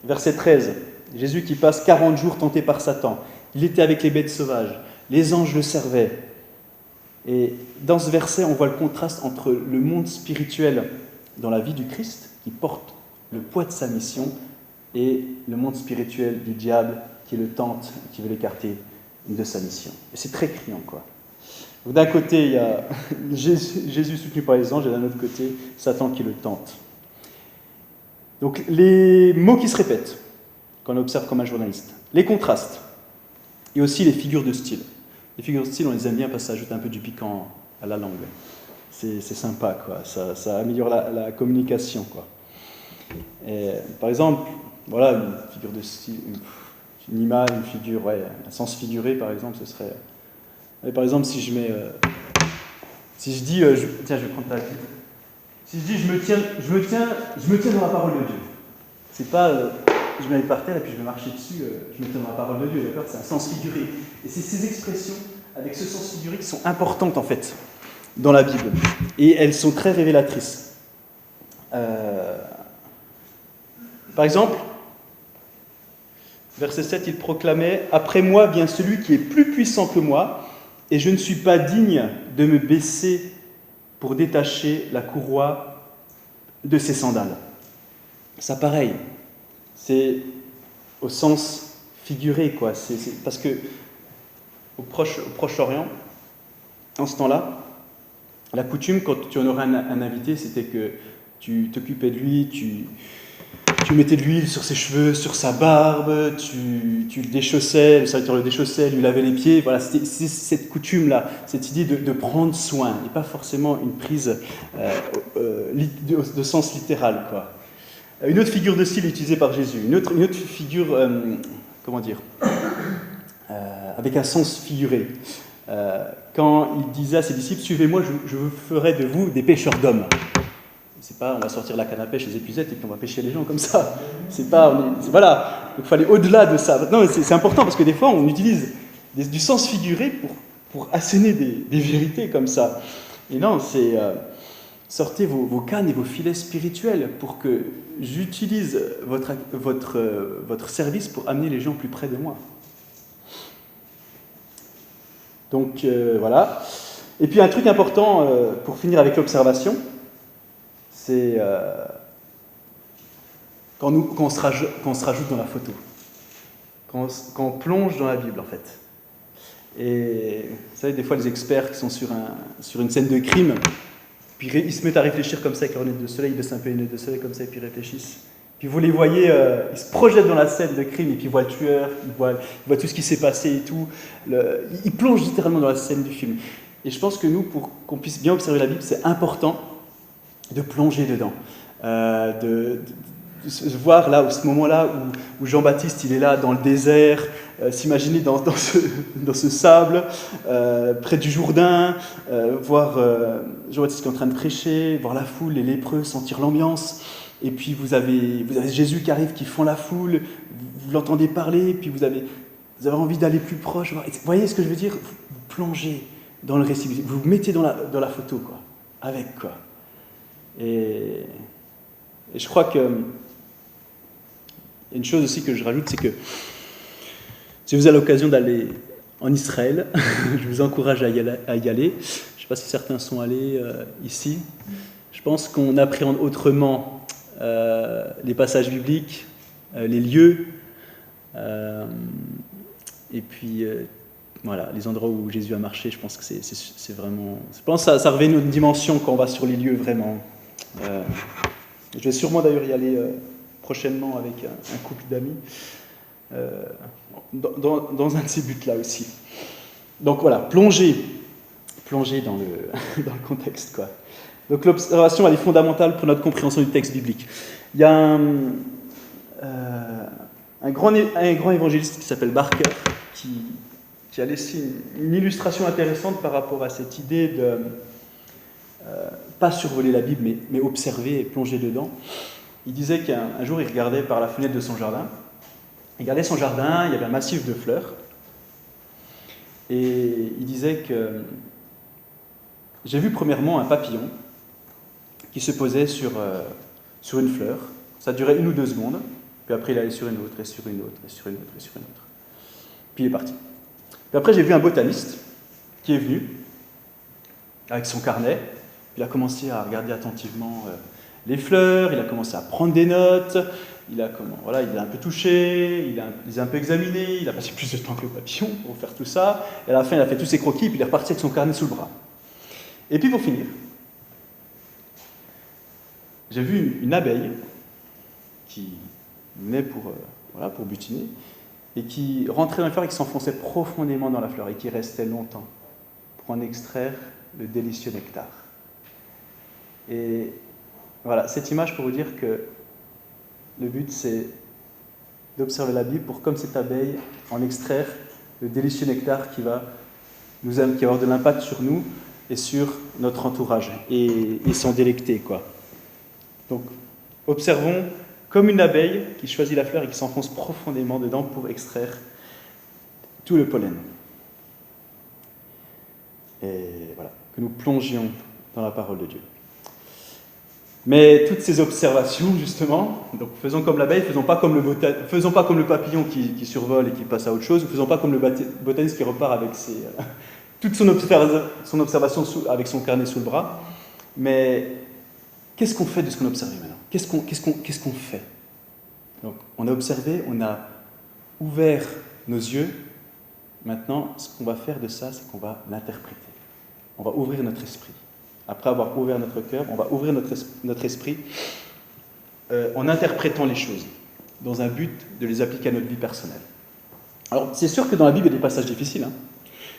verset 13. Jésus qui passe 40 jours tenté par Satan. Il était avec les bêtes sauvages. Les anges le servaient. Et dans ce verset, on voit le contraste entre le monde spirituel dans la vie du Christ, qui porte le poids de sa mission, et le monde spirituel du diable, qui le tente, qui veut l'écarter de sa mission. Et c'est très criant, Donc, d'un côté, il y a Jésus soutenu par les anges, et d'un autre côté, Satan qui le tente. Donc, les mots qui se répètent, quand on observe comme un journaliste, les contrastes, et aussi les figures de style. Les figures de style, on les aime bien parce que ça ajoute un peu du piquant à la langue. C'est sympa, quoi. Ça améliore la communication, quoi. Et, par exemple, voilà, une figure de style, une image, une figure, ouais, un sens figuré, par exemple, ce serait... par exemple, si je mets... si je dis... tiens, je vais prendre ta Bible. Si je dis je me tiens dans la parole de Dieu. C'est pas... je me mets par terre et puis je vais marcher dessus, je me tiens dans la parole de Dieu, d'accord? C'est un sens figuré. Et c'est ces expressions, avec ce sens figuré, qui sont importantes, en fait, dans la Bible. Et elles sont très révélatrices. Par exemple, verset 7, il proclamait « Après moi vient celui qui est plus puissant que moi, et je ne suis pas digne de me baisser pour détacher la courroie de ses sandales. » Ça, pareil, c'est au sens figuré, quoi. C'est parce que au Proche-Orient, en ce temps-là, la coutume, quand tu honorais un invité, c'était que tu t'occupais de lui, tu mettais de l'huile sur ses cheveux, sur sa barbe, tu le déchaussais, le serviteur le déchaussait, lui lavait les pieds. Voilà, c'est cette coutume-là, cette idée de prendre soin, et pas forcément une prise de sens littéral, quoi. Une autre figure de style utilisée par Jésus, une autre figure, avec un sens figuré. Quand il disait à ses disciples, suivez-moi, je ferai de vous des pêcheurs d'hommes. C'est pas, on va sortir la canne à pêche, les épuisettes, et puis on va pêcher les gens comme ça. C'est pas, voilà. Donc il faut aller au-delà de ça. Non, c'est important parce que des fois, on utilise du sens figuré pour asséner des vérités comme ça. Et non, c'est sortez vos cannes et vos filets spirituels pour que j'utilise votre service pour amener les gens plus près de moi. Donc voilà. Et puis un truc important pour finir avec l'observation, c'est quand on se rajoute dans la photo, quand on plonge dans la Bible en fait. Et vous savez, des fois les experts qui sont sur une scène de crime, puis ils se mettent à réfléchir comme ça avec leur lunette de soleil, ils baissent un peu les lunettes de soleil comme ça et puis ils réfléchissent. Puis vous les voyez, ils se projettent dans la scène de crime et puis ils voient le tueur, ils voient tout ce qui s'est passé et tout. Ils plongent littéralement dans la scène du film. Et je pense que nous, pour qu'on puisse bien observer la Bible, c'est important de plonger dedans, de se voir là, à ce moment-là où Jean-Baptiste il est là dans le désert, s'imaginer dans ce sable, près du Jourdain, voir Jean-Baptiste qui est en train de prêcher, voir la foule, les lépreux, sentir l'ambiance. Et puis vous avez Jésus qui arrive, qui fend la foule, vous l'entendez parler, puis vous avez envie d'aller plus proche. Vous voyez ce que je veux dire? Vous plongez dans le récit, vous vous mettez dans la photo, quoi, avec, quoi. Et je crois que une chose aussi que je rajoute, c'est que si vous avez l'occasion d'aller en Israël, je vous encourage à y aller. Je ne sais pas si certains sont allés ici. Je pense qu'on appréhende autrement les passages bibliques, les lieux, et puis voilà, les endroits où Jésus a marché. Je pense que c'est vraiment... Je pense que ça revêt une autre dimension quand on va sur les lieux, vraiment. Je vais sûrement d'ailleurs y aller prochainement avec un couple d'amis, dans un de ces buts-là aussi. Donc voilà, plonger dans le contexte, quoi. Donc l'observation, elle est fondamentale pour notre compréhension du texte biblique. Il y a un grand évangéliste qui s'appelle Barker, qui a laissé une illustration intéressante par rapport à cette idée de pas survoler la Bible, mais observer et plonger dedans. Il disait qu'un jour, il regardait par la fenêtre de son jardin. Il regardait son jardin, il y avait un massif de fleurs. Et il disait que j'ai vu premièrement un papillon qui se posait sur une fleur. Ça durait 1 ou 2 secondes. Puis après, il allait sur une autre, et sur une autre, et sur une autre, et sur une autre. Puis il est parti. Puis après, j'ai vu un botaniste qui est venu avec son carnet. Il a commencé à regarder attentivement les fleurs, il a commencé à prendre des notes, il a comment, voilà, il a un peu touché, il les a un peu examinés, il a passé plus de temps que le papillon pour faire tout ça, et à la fin il a fait tous ses croquis, et puis il est reparti avec son carnet sous le bras. Et puis pour finir, j'ai vu une abeille qui venait pour butiner, et qui rentrait dans la fleur et qui s'enfonçait profondément dans la fleur, et qui restait longtemps pour en extraire le délicieux nectar. Et voilà, cette image pour vous dire que le but, c'est d'observer la Bible pour, comme cette abeille, en extraire le délicieux nectar qui va avoir de l'impact sur nous et sur notre entourage, et s'en délecter, quoi. Donc, observons comme une abeille qui choisit la fleur et qui s'enfonce profondément dedans pour extraire tout le pollen. Et voilà, que nous plongions dans la parole de Dieu. Mais toutes ces observations, justement, donc faisons comme l'abeille, faisons pas comme le papillon qui survole et qui passe à autre chose, faisons pas comme le botaniste qui repart avec toute son observation avec son carnet sous le bras. Mais qu'est-ce qu'on fait de ce qu'on a observé maintenant ? Qu'est-ce qu'on fait ? Donc, on a observé, on a ouvert nos yeux. Maintenant, ce qu'on va faire de ça, c'est qu'on va l'interpréter. On va ouvrir notre esprit. Après avoir ouvert notre cœur, on va ouvrir notre esprit en interprétant les choses, dans un but de les appliquer à notre vie personnelle. Alors, c'est sûr que dans la Bible, il y a des passages difficiles.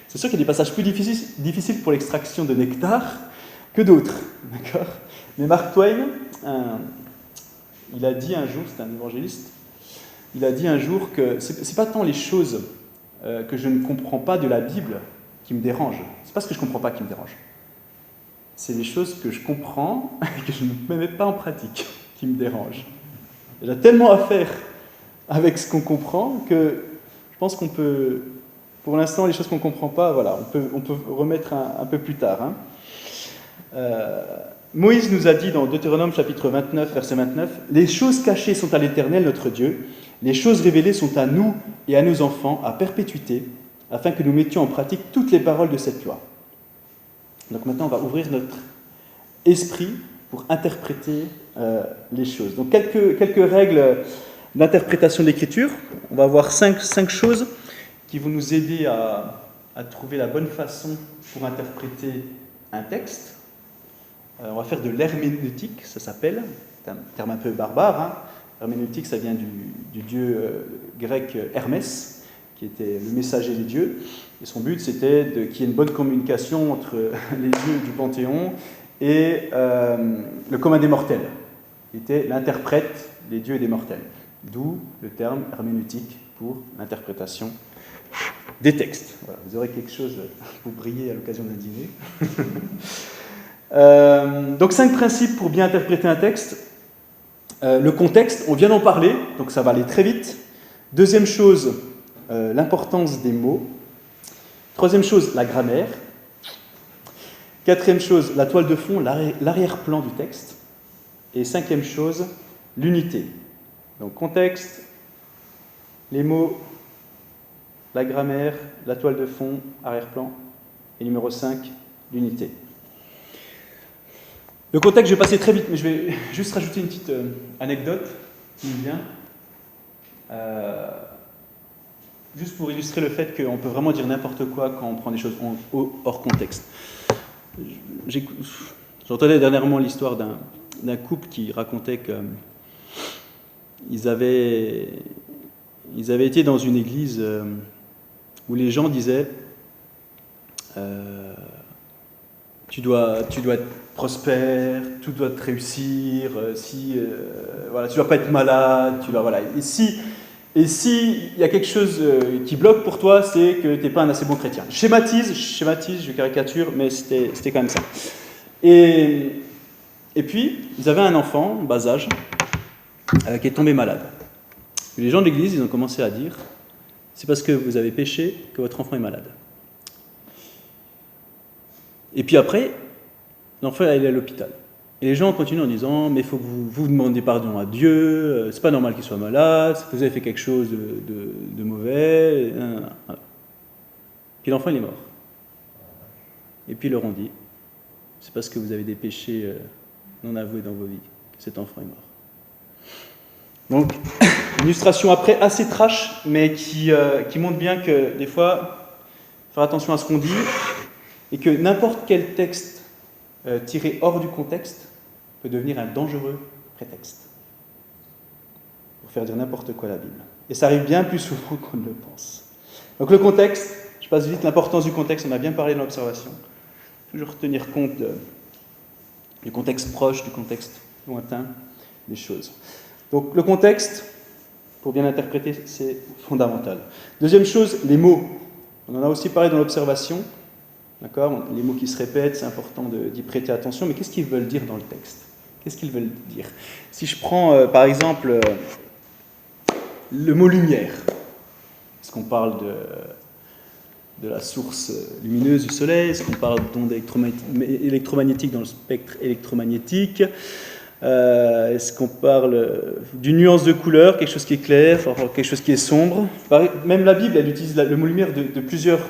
C'est sûr qu'il y a des passages plus difficiles pour l'extraction de nectar que d'autres. D'accord ? Mais Mark Twain, il a dit un jour, c'est un évangéliste, il a dit un jour que c'est pas tant les choses que je ne comprends pas de la Bible qui me dérangent. C'est pas ce que je comprends pas qui me dérange. C'est les choses que je comprends et que je ne mets pas en pratique qui me dérangent. Il y a tellement à faire avec ce qu'on comprend que je pense qu'on peut, pour l'instant, les choses qu'on ne comprend pas, voilà, on peut remettre un peu plus tard. Moïse nous a dit dans Deutéronome chapitre 29, verset 29, « Les choses cachées sont à l'Éternel notre Dieu, les choses révélées sont à nous et à nos enfants à perpétuité, afin que nous mettions en pratique toutes les paroles de cette loi. » Donc maintenant, on va ouvrir notre esprit pour interpréter les choses. Donc quelques règles d'interprétation de l'Écriture. On va voir cinq choses qui vont nous aider à trouver la bonne façon pour interpréter un texte. On va faire de l'herméneutique, ça s'appelle. C'est un terme un peu barbare. Herméneutique, ça vient du dieu grec Hermès, qui était le messager des dieux. Et son but, c'était qu'il y ait une bonne communication entre les dieux du Panthéon et le commun des mortels. Il était l'interprète des dieux et des mortels. D'où le terme herméneutique pour l'interprétation des textes. Voilà, vous aurez quelque chose pour briller à l'occasion d'un dîner. Donc 5 principes pour bien interpréter un texte. Le contexte, on vient d'en parler, donc ça va aller très vite. Deuxième chose, l'importance des mots. Troisième chose, la grammaire. Quatrième chose, la toile de fond, l'arrière-plan du texte. Et cinquième chose, l'unité. Donc contexte, les mots, la grammaire, la toile de fond, arrière-plan. Et numéro 5, l'unité. Le contexte, je vais passer très vite, mais je vais juste rajouter une petite anecdote qui me vient. Juste pour illustrer le fait qu'on peut vraiment dire n'importe quoi quand on prend des choses hors contexte. J'entendais dernièrement l'histoire d'un couple qui racontait qu'ils avaient été dans une église où les gens disaient tu dois être prospère, tout doit te réussir, voilà, tu ne dois pas être malade, voilà. Et si il y a quelque chose qui bloque pour toi, c'est que tu n'es pas un assez bon chrétien. Je schématise, je caricature, mais c'était quand même ça. Et puis, ils avaient un enfant, bas âge, qui est tombé malade. Et les gens de l'église, ils ont commencé à dire, c'est parce que vous avez péché que votre enfant est malade. Et puis après, l'enfant est allé à l'hôpital. Et les gens continuent en disant, mais il faut que vous demandiez pardon à Dieu, c'est pas normal qu'il soit malade, c'est que vous avez fait quelque chose de mauvais. Voilà. Puis l'enfant, il est mort. Et puis ils leur ont dit, c'est parce que vous avez des péchés non avoués dans vos vies que cet enfant est mort. Donc, une illustration après assez trash, mais qui montre bien que des fois, faire attention à ce qu'on dit, et que n'importe quel texte tiré hors du contexte peut devenir un dangereux prétexte pour faire dire n'importe quoi à la Bible. Et ça arrive bien plus souvent qu'on ne le pense. Donc le contexte, je passe vite, l'importance du contexte, on a bien parlé de l'observation. Toujours tenir compte du contexte proche, du contexte lointain des choses. Donc le contexte, pour bien interpréter, c'est fondamental. Deuxième chose, les mots. On en a aussi parlé dans l'observation. D'accord ? Les mots qui se répètent, c'est important d'y prêter attention. Mais qu'est-ce qu'ils veulent dire dans le texte ? Qu'est-ce qu'ils veulent dire ? Si je prends, par exemple, le mot lumière, est-ce qu'on parle de la source lumineuse du soleil ? Est-ce qu'on parle d'ondes électromagnétiques dans le spectre électromagnétique ? Est-ce qu'on parle d'une nuance de couleur, quelque chose qui est clair, quelque chose qui est sombre ? Même la Bible, elle utilise le mot lumière de plusieurs,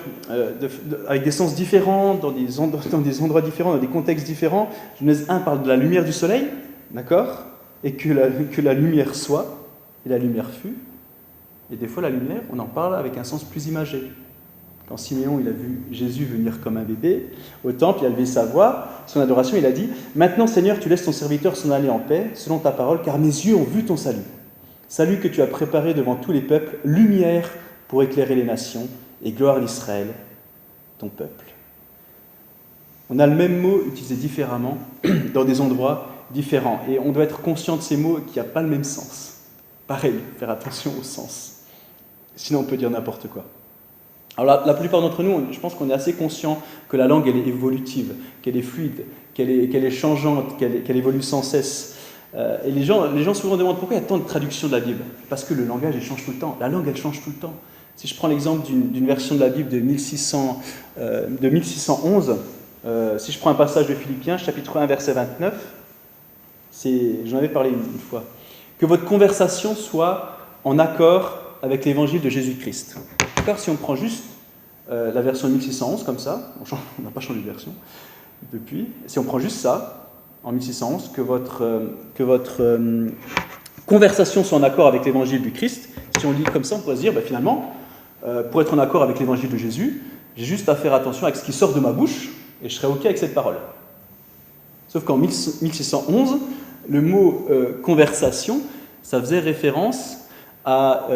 avec des sens différents, dans des endroits différents, dans des contextes différents. Genèse 1 parle de la lumière du soleil, d'accord ? Et que la lumière soit, et la lumière fut. Et des fois, la lumière, on en parle avec un sens plus imagé. Quand Siméon il a vu Jésus venir comme un bébé au temple, il a levé sa voix, son adoration, il a dit « Maintenant, Seigneur, tu laisses ton serviteur s'en aller en paix, selon ta parole, car mes yeux ont vu ton salut. Salut que tu as préparé devant tous les peuples, lumière pour éclairer les nations, et gloire d'Israël, ton peuple. » On a le même mot utilisé différemment dans des endroits différents. Et on doit être conscient de ces mots qui n'ont pas le même sens. Pareil, faire attention au sens. Sinon, on peut dire n'importe quoi. Alors la plupart d'entre nous, je pense qu'on est assez conscient que la langue, elle est évolutive, qu'elle est fluide, qu'elle est changeante, qu'elle évolue sans cesse. Et les gens souvent demandent pourquoi il y a tant de traductions de la Bible. Parce que le langage, il change tout le temps. La langue, elle change tout le temps. Si je prends l'exemple d'une version de la Bible de 1611, si je prends un passage de Philippiens, chapitre 1, verset 29, j'en avais parlé une fois, que votre conversation soit en accord avec l'évangile de Jésus-Christ. D'accord ? Si on prend juste la version de 1611 comme ça, on n'a pas changé de version depuis, si on prend juste ça, en 1611, que votre conversation soit en accord avec l'évangile du Christ, si on lit comme ça, on pourrait se dire, finalement, pour être en accord avec l'évangile de Jésus, j'ai juste à faire attention avec ce qui sort de ma bouche, et je serai OK avec cette parole. Sauf qu'en 1611, le mot conversation, ça faisait référence à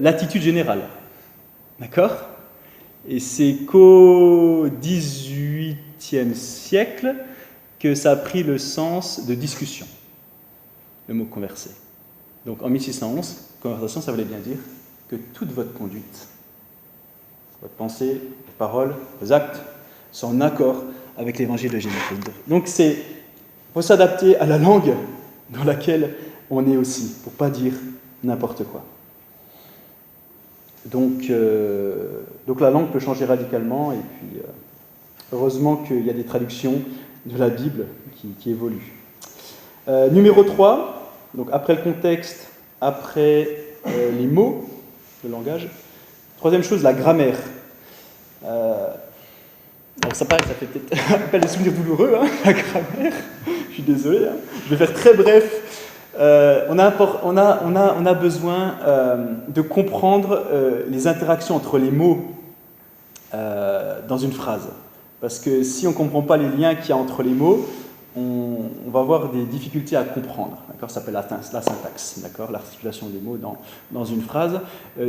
l'attitude générale. D'accord ? Et c'est qu'au XVIIIe siècle que ça a pris le sens de discussion, le mot converser. Donc en 1611, conversation, ça voulait bien dire que toute votre conduite, votre pensée, vos paroles, vos actes, sont en accord avec l'évangile de Jésus-Christ. Donc il faut s'adapter à la langue dans laquelle on est aussi, pour ne pas dire n'importe quoi. Donc la langue peut changer radicalement, et puis heureusement qu'il y a des traductions de la Bible qui évoluent. Numéro 3, donc après le contexte, après les mots, le langage. Troisième chose, la grammaire. Alors ça paraît, ça fait peut-être appel des souvenirs douloureux, la grammaire. Je suis désolé, je vais faire très bref. On a besoin de comprendre les interactions entre les mots dans une phrase. Parce que si on ne comprend pas les liens qu'il y a entre les mots, on va avoir des difficultés à comprendre. D'accord ? Ça s'appelle la syntaxe, d'accord ? L'articulation des mots dans une phrase.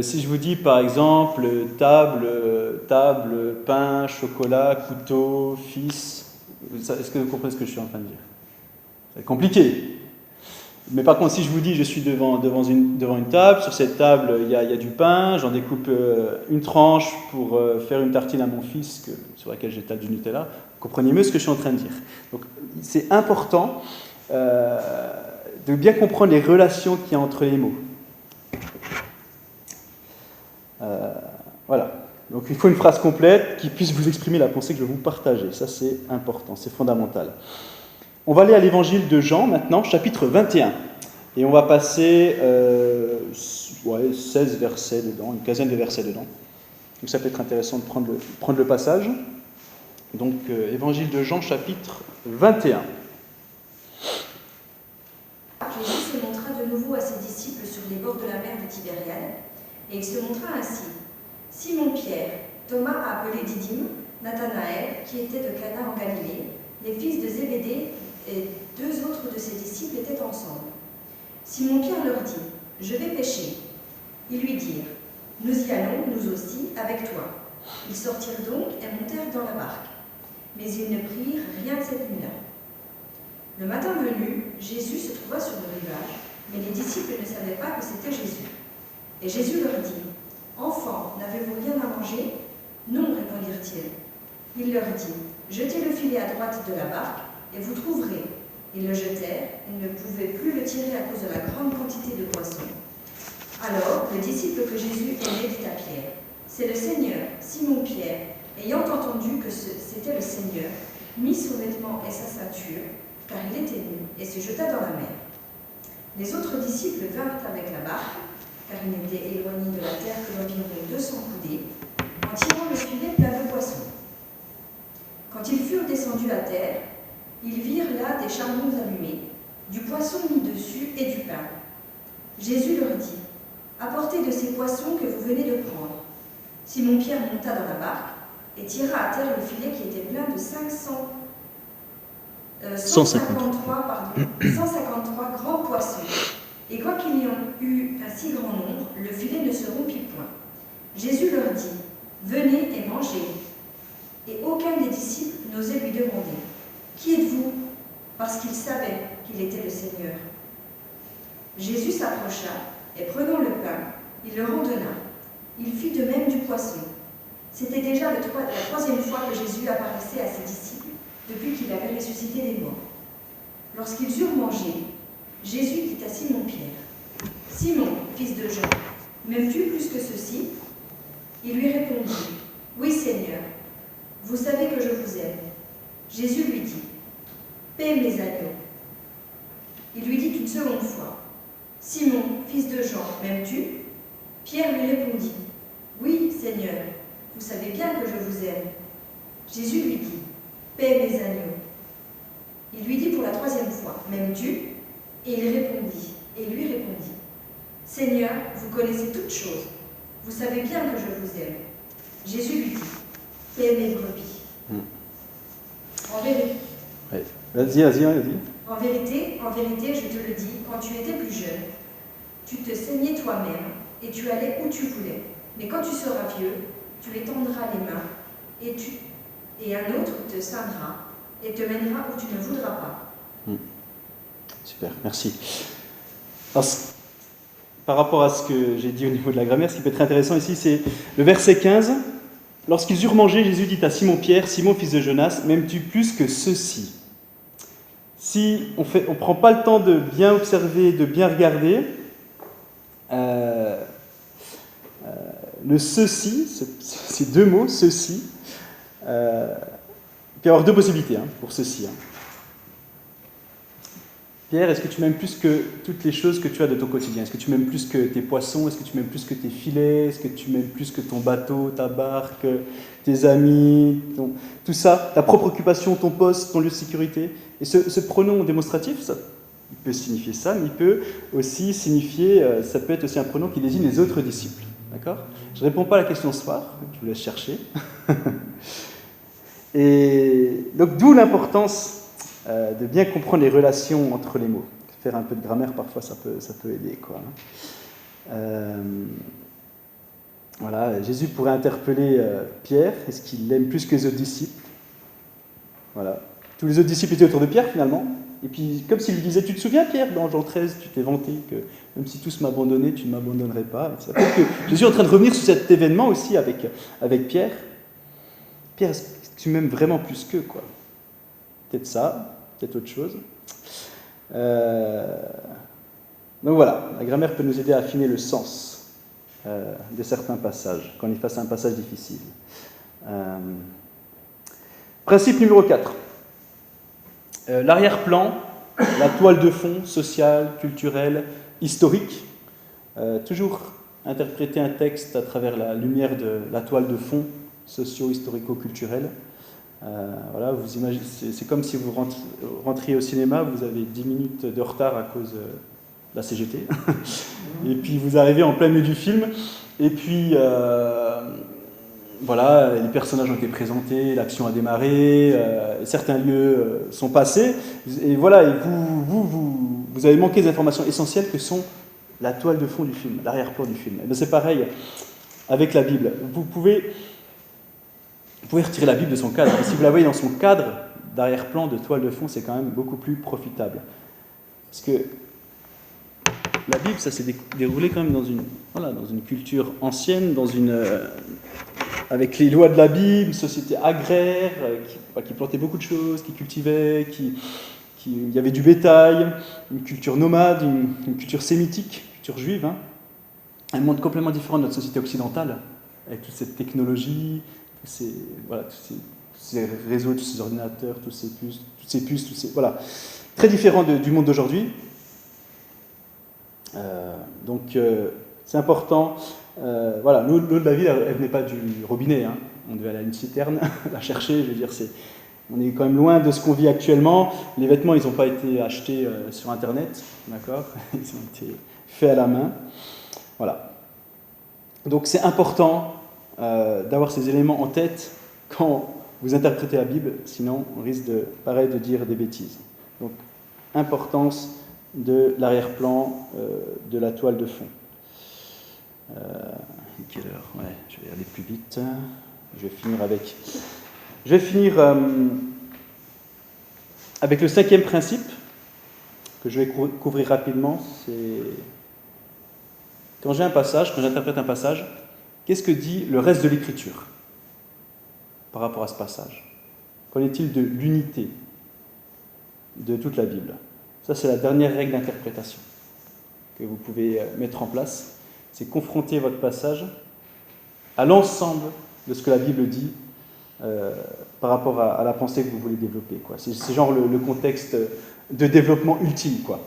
Si je vous dis par exemple table, pain, chocolat, couteau, fils, est-ce que vous comprenez ce que je suis en train de dire ? C'est compliqué. Mais par contre, si je vous dis je suis devant une table, sur cette table il y a du pain, j'en découpe une tranche pour faire une tartine à mon fils sur laquelle j'étale du Nutella, vous comprenez mieux ce que je suis en train de dire. Donc c'est important de bien comprendre les relations qu'il y a entre les mots. Voilà. Donc il faut une phrase complète qui puisse vous exprimer la pensée que je veux vous partager. Ça c'est important, c'est fondamental. On va aller à l'évangile de Jean maintenant, chapitre 21. Et on va passer 16 versets dedans, une quinzaine de versets dedans. Donc ça peut être intéressant de prendre le passage. Donc évangile de Jean, chapitre 21. Jésus se montra de nouveau à ses disciples Et il se montra ainsi. Simon-Pierre, Thomas appelé Didyme, Nathanaël, qui était de Cana en Galilée, les fils de Zébédée et 2 autres de ses disciples étaient ensemble. Simon-Pierre leur dit, « Je vais pêcher. » Ils lui dirent, « Nous y allons, nous aussi, avec toi. » Ils sortirent donc et montèrent dans la barque. Mais ils ne prirent rien de cette nuit-là. Le matin venu, Jésus se trouva sur le rivage, mais les disciples ne savaient pas que c'était Jésus. Et Jésus leur dit, « Enfants, n'avez-vous rien à manger ?» « Non, répondirent-ils. Il leur dit, « Jetez le filet à droite de la barque, et vous trouverez. » Ils le jetèrent, ils ne pouvaient plus le tirer à cause de la grande quantité de poissons. Alors, le disciple que Jésus aimait dit à Pierre, « C'est le Seigneur. » Simon-Pierre, ayant entendu que c'était le Seigneur, mit son vêtement et sa ceinture, car il était nu, et se jeta dans la mer. Les autres disciples vinrent avec la barque, car il n'était éloigné de la terre que d'environ 200 coudées, en tirant le filet plein de poissons. Quand ils furent descendus à terre, ils virent là des charbons allumés, du poisson mis dessus et du pain. Jésus leur dit, « Apportez de ces poissons que vous venez de prendre. » Simon-Pierre monta dans la barque et tira à terre le filet qui était plein de 153 grands poissons. Et quoiqu'il y en eût un si grand nombre, le filet ne se rompit point. Jésus leur dit, « Venez et mangez. » Et aucun des disciples n'osait lui demander, « Qui êtes-vous » parce qu'il savait qu'il était le Seigneur. Jésus s'approcha, et prenant le pain, il le rendonna. Il fit de même du poisson. C'était déjà la 3e fois que Jésus apparaissait à ses disciples depuis qu'il avait ressuscité les morts. Lorsqu'ils eurent mangé, Jésus dit à Simon-Pierre, « Simon, fils de Jean, m'aimes-tu plus que ceci ?» Il lui répondit, « Oui, Seigneur, vous savez que je vous aime. » Jésus lui dit, « Paie mes agneaux. » Il lui dit une seconde fois, « Simon, fils de Jean, m'aimes-tu » Pierre lui répondit, « Oui, Seigneur, vous savez bien que je vous aime. » Jésus lui dit, « Paie mes agneaux. » Il lui dit pour la 3e fois, « M'aimes-tu » Et il lui répondit, « Seigneur, vous connaissez toutes choses. Vous savez bien que je vous aime. » Jésus lui dit, « Paie mes brebis. » En vérité, ouais. Vas-y. En vérité, je te le dis, quand tu étais plus jeune, tu te saignais toi-même et tu allais où tu voulais. Mais quand tu seras vieux, tu étendras les mains et un autre te ceindra et te mènera où tu ne voudras pas. Super, merci. Alors, par rapport à ce que j'ai dit au niveau de la grammaire, ce qui peut être intéressant ici, c'est le verset 15. Lorsqu'ils eurent mangé, Jésus dit à Simon-Pierre, « Simon, fils de Jonas, m'aimes-tu plus que ceci ?» Si on ne prend pas le temps de bien observer, de bien regarder, le ceci, ces 2 mots, ceci, il peut y avoir 2 possibilités pour ceci. Pierre, est-ce que tu m'aimes plus que toutes les choses que tu as de ton quotidien ? Est-ce que tu m'aimes plus que tes poissons ? Est-ce que tu m'aimes plus que tes filets ? Est-ce que tu m'aimes plus que ton bateau, ta barque, tes amis, tout ça, ta propre occupation, ton poste, ton lieu de sécurité ? Et ce pronom démonstratif, ça, il peut signifier ça, mais il peut aussi signifier, ça peut être aussi un pronom qui désigne les autres disciples. D'accord ? Je ne réponds pas à la question ce soir, je vous laisse chercher. Et donc, d'où l'importance de bien comprendre les relations entre les mots. Faire un peu de grammaire, parfois, ça peut aider, quoi. Voilà, Jésus pourrait interpeller Pierre. Est-ce qu'il l'aime plus que les autres disciples ? Voilà. Tous les autres disciples étaient autour de Pierre, finalement. Et puis, comme s'il lui disait, tu te souviens, Pierre, dans Jean 13, tu t'es vanté que même si tous m'abandonnaient, tu ne m'abandonnerais pas. Ça peut être que Jésus est en train de revenir sur cet événement aussi avec Pierre. Pierre, est-ce que tu m'aimes vraiment plus qu'eux, quoi ? Peut-être ça, peut-être autre chose. Donc voilà, la grammaire peut nous aider à affiner le sens de certains passages, quand on est face à un passage difficile. Principe numéro 4. L'arrière-plan, la toile de fond sociale, culturelle, historique. Toujours interpréter un texte à travers la lumière de la toile de fond socio-historico-culturelle. Voilà, vous imaginez, c'est comme si vous rentriez au cinéma, vous avez 10 minutes de retard à cause de la CGT, et puis vous arrivez en plein milieu du film, Et puis, voilà, les personnages ont été présentés, l'action a démarré, certains lieux sont passés, et voilà, et vous avez manqué des informations essentielles que sont la toile de fond du film, l'arrière-plan du film. Et bien c'est pareil avec la Bible. Vous pouvez retirer la Bible de son cadre, et si vous la voyez dans son cadre d'arrière-plan, de toile de fond, c'est quand même beaucoup plus profitable. Parce que la Bible, ça s'est déroulé quand même dans une culture ancienne, avec les lois de la Bible, une société agraire, qui plantait beaucoup de choses, qui cultivait, il y avait du bétail, une culture nomade, une culture sémitique, une culture juive. Hein. Un monde complètement différent de notre société occidentale, avec toute cette technologie, tous ces réseaux, tous ces ordinateurs, toutes ces puces, voilà. Très différent du monde d'aujourd'hui. Donc c'est important. Voilà, l'eau de la ville, elle venait pas du robinet. Hein. On devait aller à une citerne, la chercher. Je veux dire, on est quand même loin de ce qu'on vit actuellement. Les vêtements, ils n'ont pas été achetés sur Internet, d'accord ? Ils ont été faits à la main. Voilà. Donc c'est important d'avoir ces éléments en tête quand vous interprétez la Bible, sinon on risque de dire des bêtises. Donc, importance de l'arrière-plan de la toile de fond. Quelle heure ? Ouais, je vais aller plus vite. Je vais finir avec le 5e principe que je vais couvrir rapidement. C'est quand j'interprète un passage, qu'est-ce que dit le reste de l'Écriture par rapport à ce passage ? Qu'en est-il de l'unité de toute la Bible ? Ça, c'est la dernière règle d'interprétation que vous pouvez mettre en place. C'est confronter votre passage à l'ensemble de ce que la Bible dit par rapport à la pensée que vous voulez développer. Quoi. C'est genre le contexte de développement ultime. Quoi.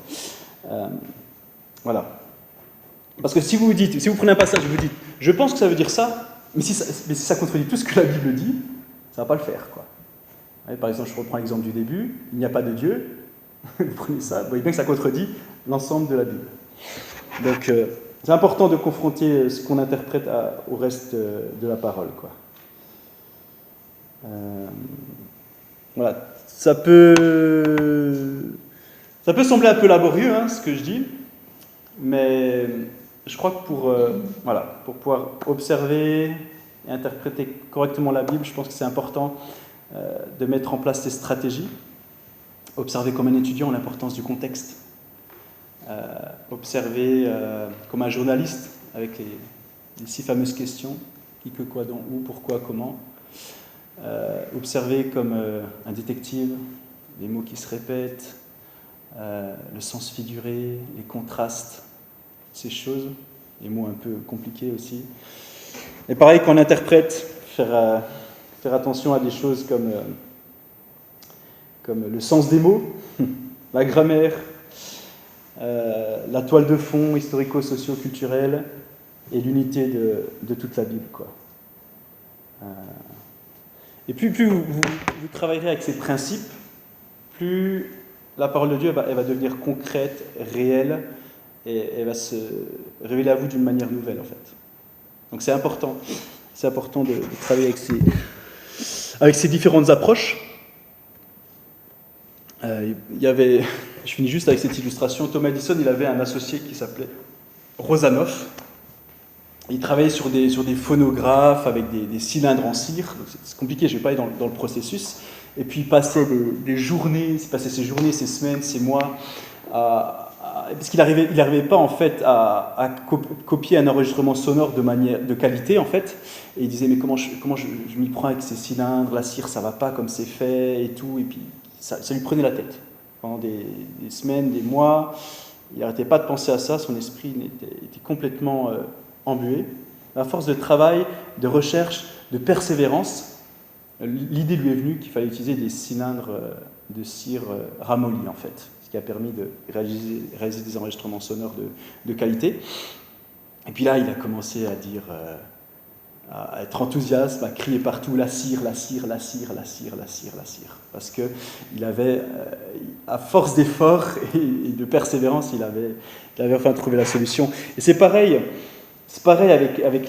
Voilà. Parce que si vous prenez un passage et vous dites « je pense que ça veut dire ça », mais si ça contredit tout ce que la Bible dit, ça ne va pas le faire. Quoi. Ouais, par exemple, je reprends l'exemple du début, il n'y a pas de Dieu. Vous prenez ça, vous voyez bien que ça contredit l'ensemble de la Bible. Donc, c'est important de confronter ce qu'on interprète au reste de la parole. Quoi. Voilà. Ça peut sembler un peu laborieux, hein, ce que je dis, mais je crois que pour pouvoir observer et interpréter correctement la Bible, je pense que c'est important de mettre en place des stratégies. Observer comme un étudiant l'importance du contexte. Observer comme un journaliste avec les 6 fameuses questions. Qui, que, quoi, dont, où, pourquoi, comment. Observer comme un détective les mots qui se répètent, le sens figuré, les contrastes, ces choses, les mots un peu compliqués aussi. Et pareil, quand on interprète, faire attention à des choses comme le sens des mots, la grammaire, la toile de fond historico-socio-culturelle et l'unité de toute la Bible. Quoi. Et plus vous travaillerez avec ces principes, plus la parole de Dieu elle va devenir concrète, réelle, et elle va se révéler à vous d'une manière nouvelle, en fait. Donc c'est important de travailler avec ces différentes approches. Je finis juste avec cette illustration. Thomas Edison, il avait un associé qui s'appelait Rosanov. Il travaillait sur des phonographes avec des cylindres en cire. C'est compliqué, je ne vais pas aller dans le processus. Et puis il passait ses journées, ses semaines, ses mois, parce qu'il n'arrivait pas en fait à copier un enregistrement sonore de qualité en fait. Et il disait mais comment je m'y prends avec ces cylindres, la cire ça va pas comme c'est fait et tout. Et puis ça lui prenait la tête pendant des semaines, des mois. Il n'arrêtait pas de penser à ça, son esprit était complètement embué. À force de travail, de recherche, de persévérance, l'idée lui est venue qu'il fallait utiliser des cylindres de cire ramollis, en fait, ce qui a permis de réaliser des enregistrements sonores de qualité. Et puis là, il a commencé à dire, à être enthousiaste, à crier partout, la cire, la cire, la cire, la cire, la cire, la cire. Parce qu'il avait, à force d'efforts et de persévérance, il avait enfin trouvé la solution. Et c'est pareil C'est pareil avec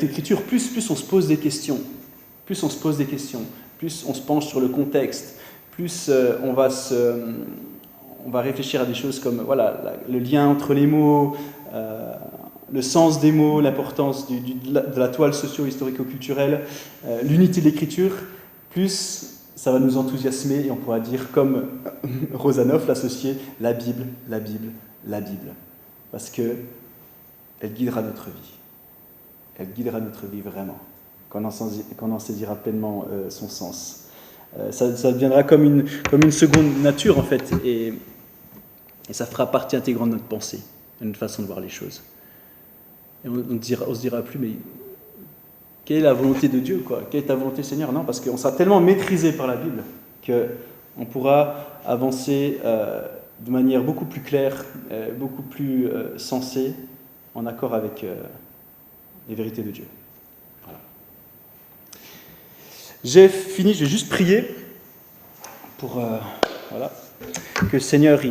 l'écriture, plus on se pose des questions, plus on se penche sur le contexte, plus on va réfléchir à des choses comme voilà, le lien entre les mots, le sens des mots, l'importance de la toile socio-historico-culturelle, l'unité de l'écriture, plus ça va nous enthousiasmer et on pourra dire comme Rosanov, l'associé, la Bible, la Bible, la Bible. Parce qu'elle guidera notre vie. Elle guidera notre vie vraiment, qu'on en saisira pleinement son sens. Ça deviendra comme une seconde nature en fait, et ça fera partie intégrante de notre pensée, de notre façon de voir les choses. Et on se dira plus, mais quelle est la volonté de Dieu, quoi? Quelle est ta volonté, Seigneur? Non, parce qu'on sera tellement maîtrisé par la Bible qu'on pourra avancer de manière beaucoup plus claire, beaucoup plus sensée, en accord avec les vérités de Dieu. Voilà. J'ai fini, je vais juste prier pour que le Seigneur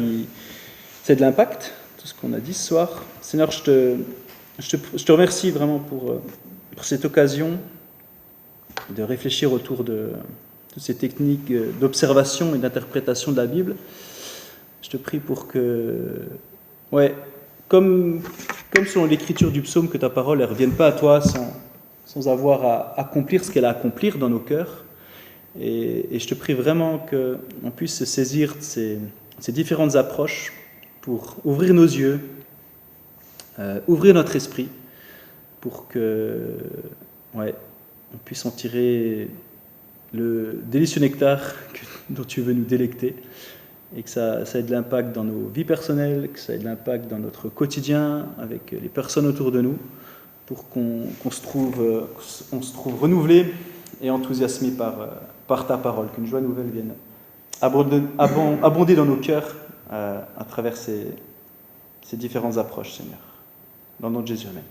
c'est de l'impact, tout ce qu'on a dit ce soir. Seigneur, je te remercie vraiment pour cette occasion de réfléchir autour de toutes ces techniques d'observation et d'interprétation de la Bible. Je te prie pour que, comme selon l'écriture du psaume, que ta parole ne revienne pas à toi sans avoir à accomplir ce qu'elle a à accomplir dans nos cœurs. Et je te prie vraiment qu'on puisse se saisir de ces différentes approches pour ouvrir nos yeux, ouvrir notre esprit, pour que on puisse en tirer le délicieux nectar dont tu veux nous délecter, et que ça ait de l'impact dans nos vies personnelles, que ça ait de l'impact dans notre quotidien, avec les personnes autour de nous, pour qu'on se trouve renouvelé et enthousiasmé par ta parole, qu'une joie nouvelle vienne abonder dans nos cœurs à travers ces différentes approches, Seigneur. Dans le nom de Jésus, amen.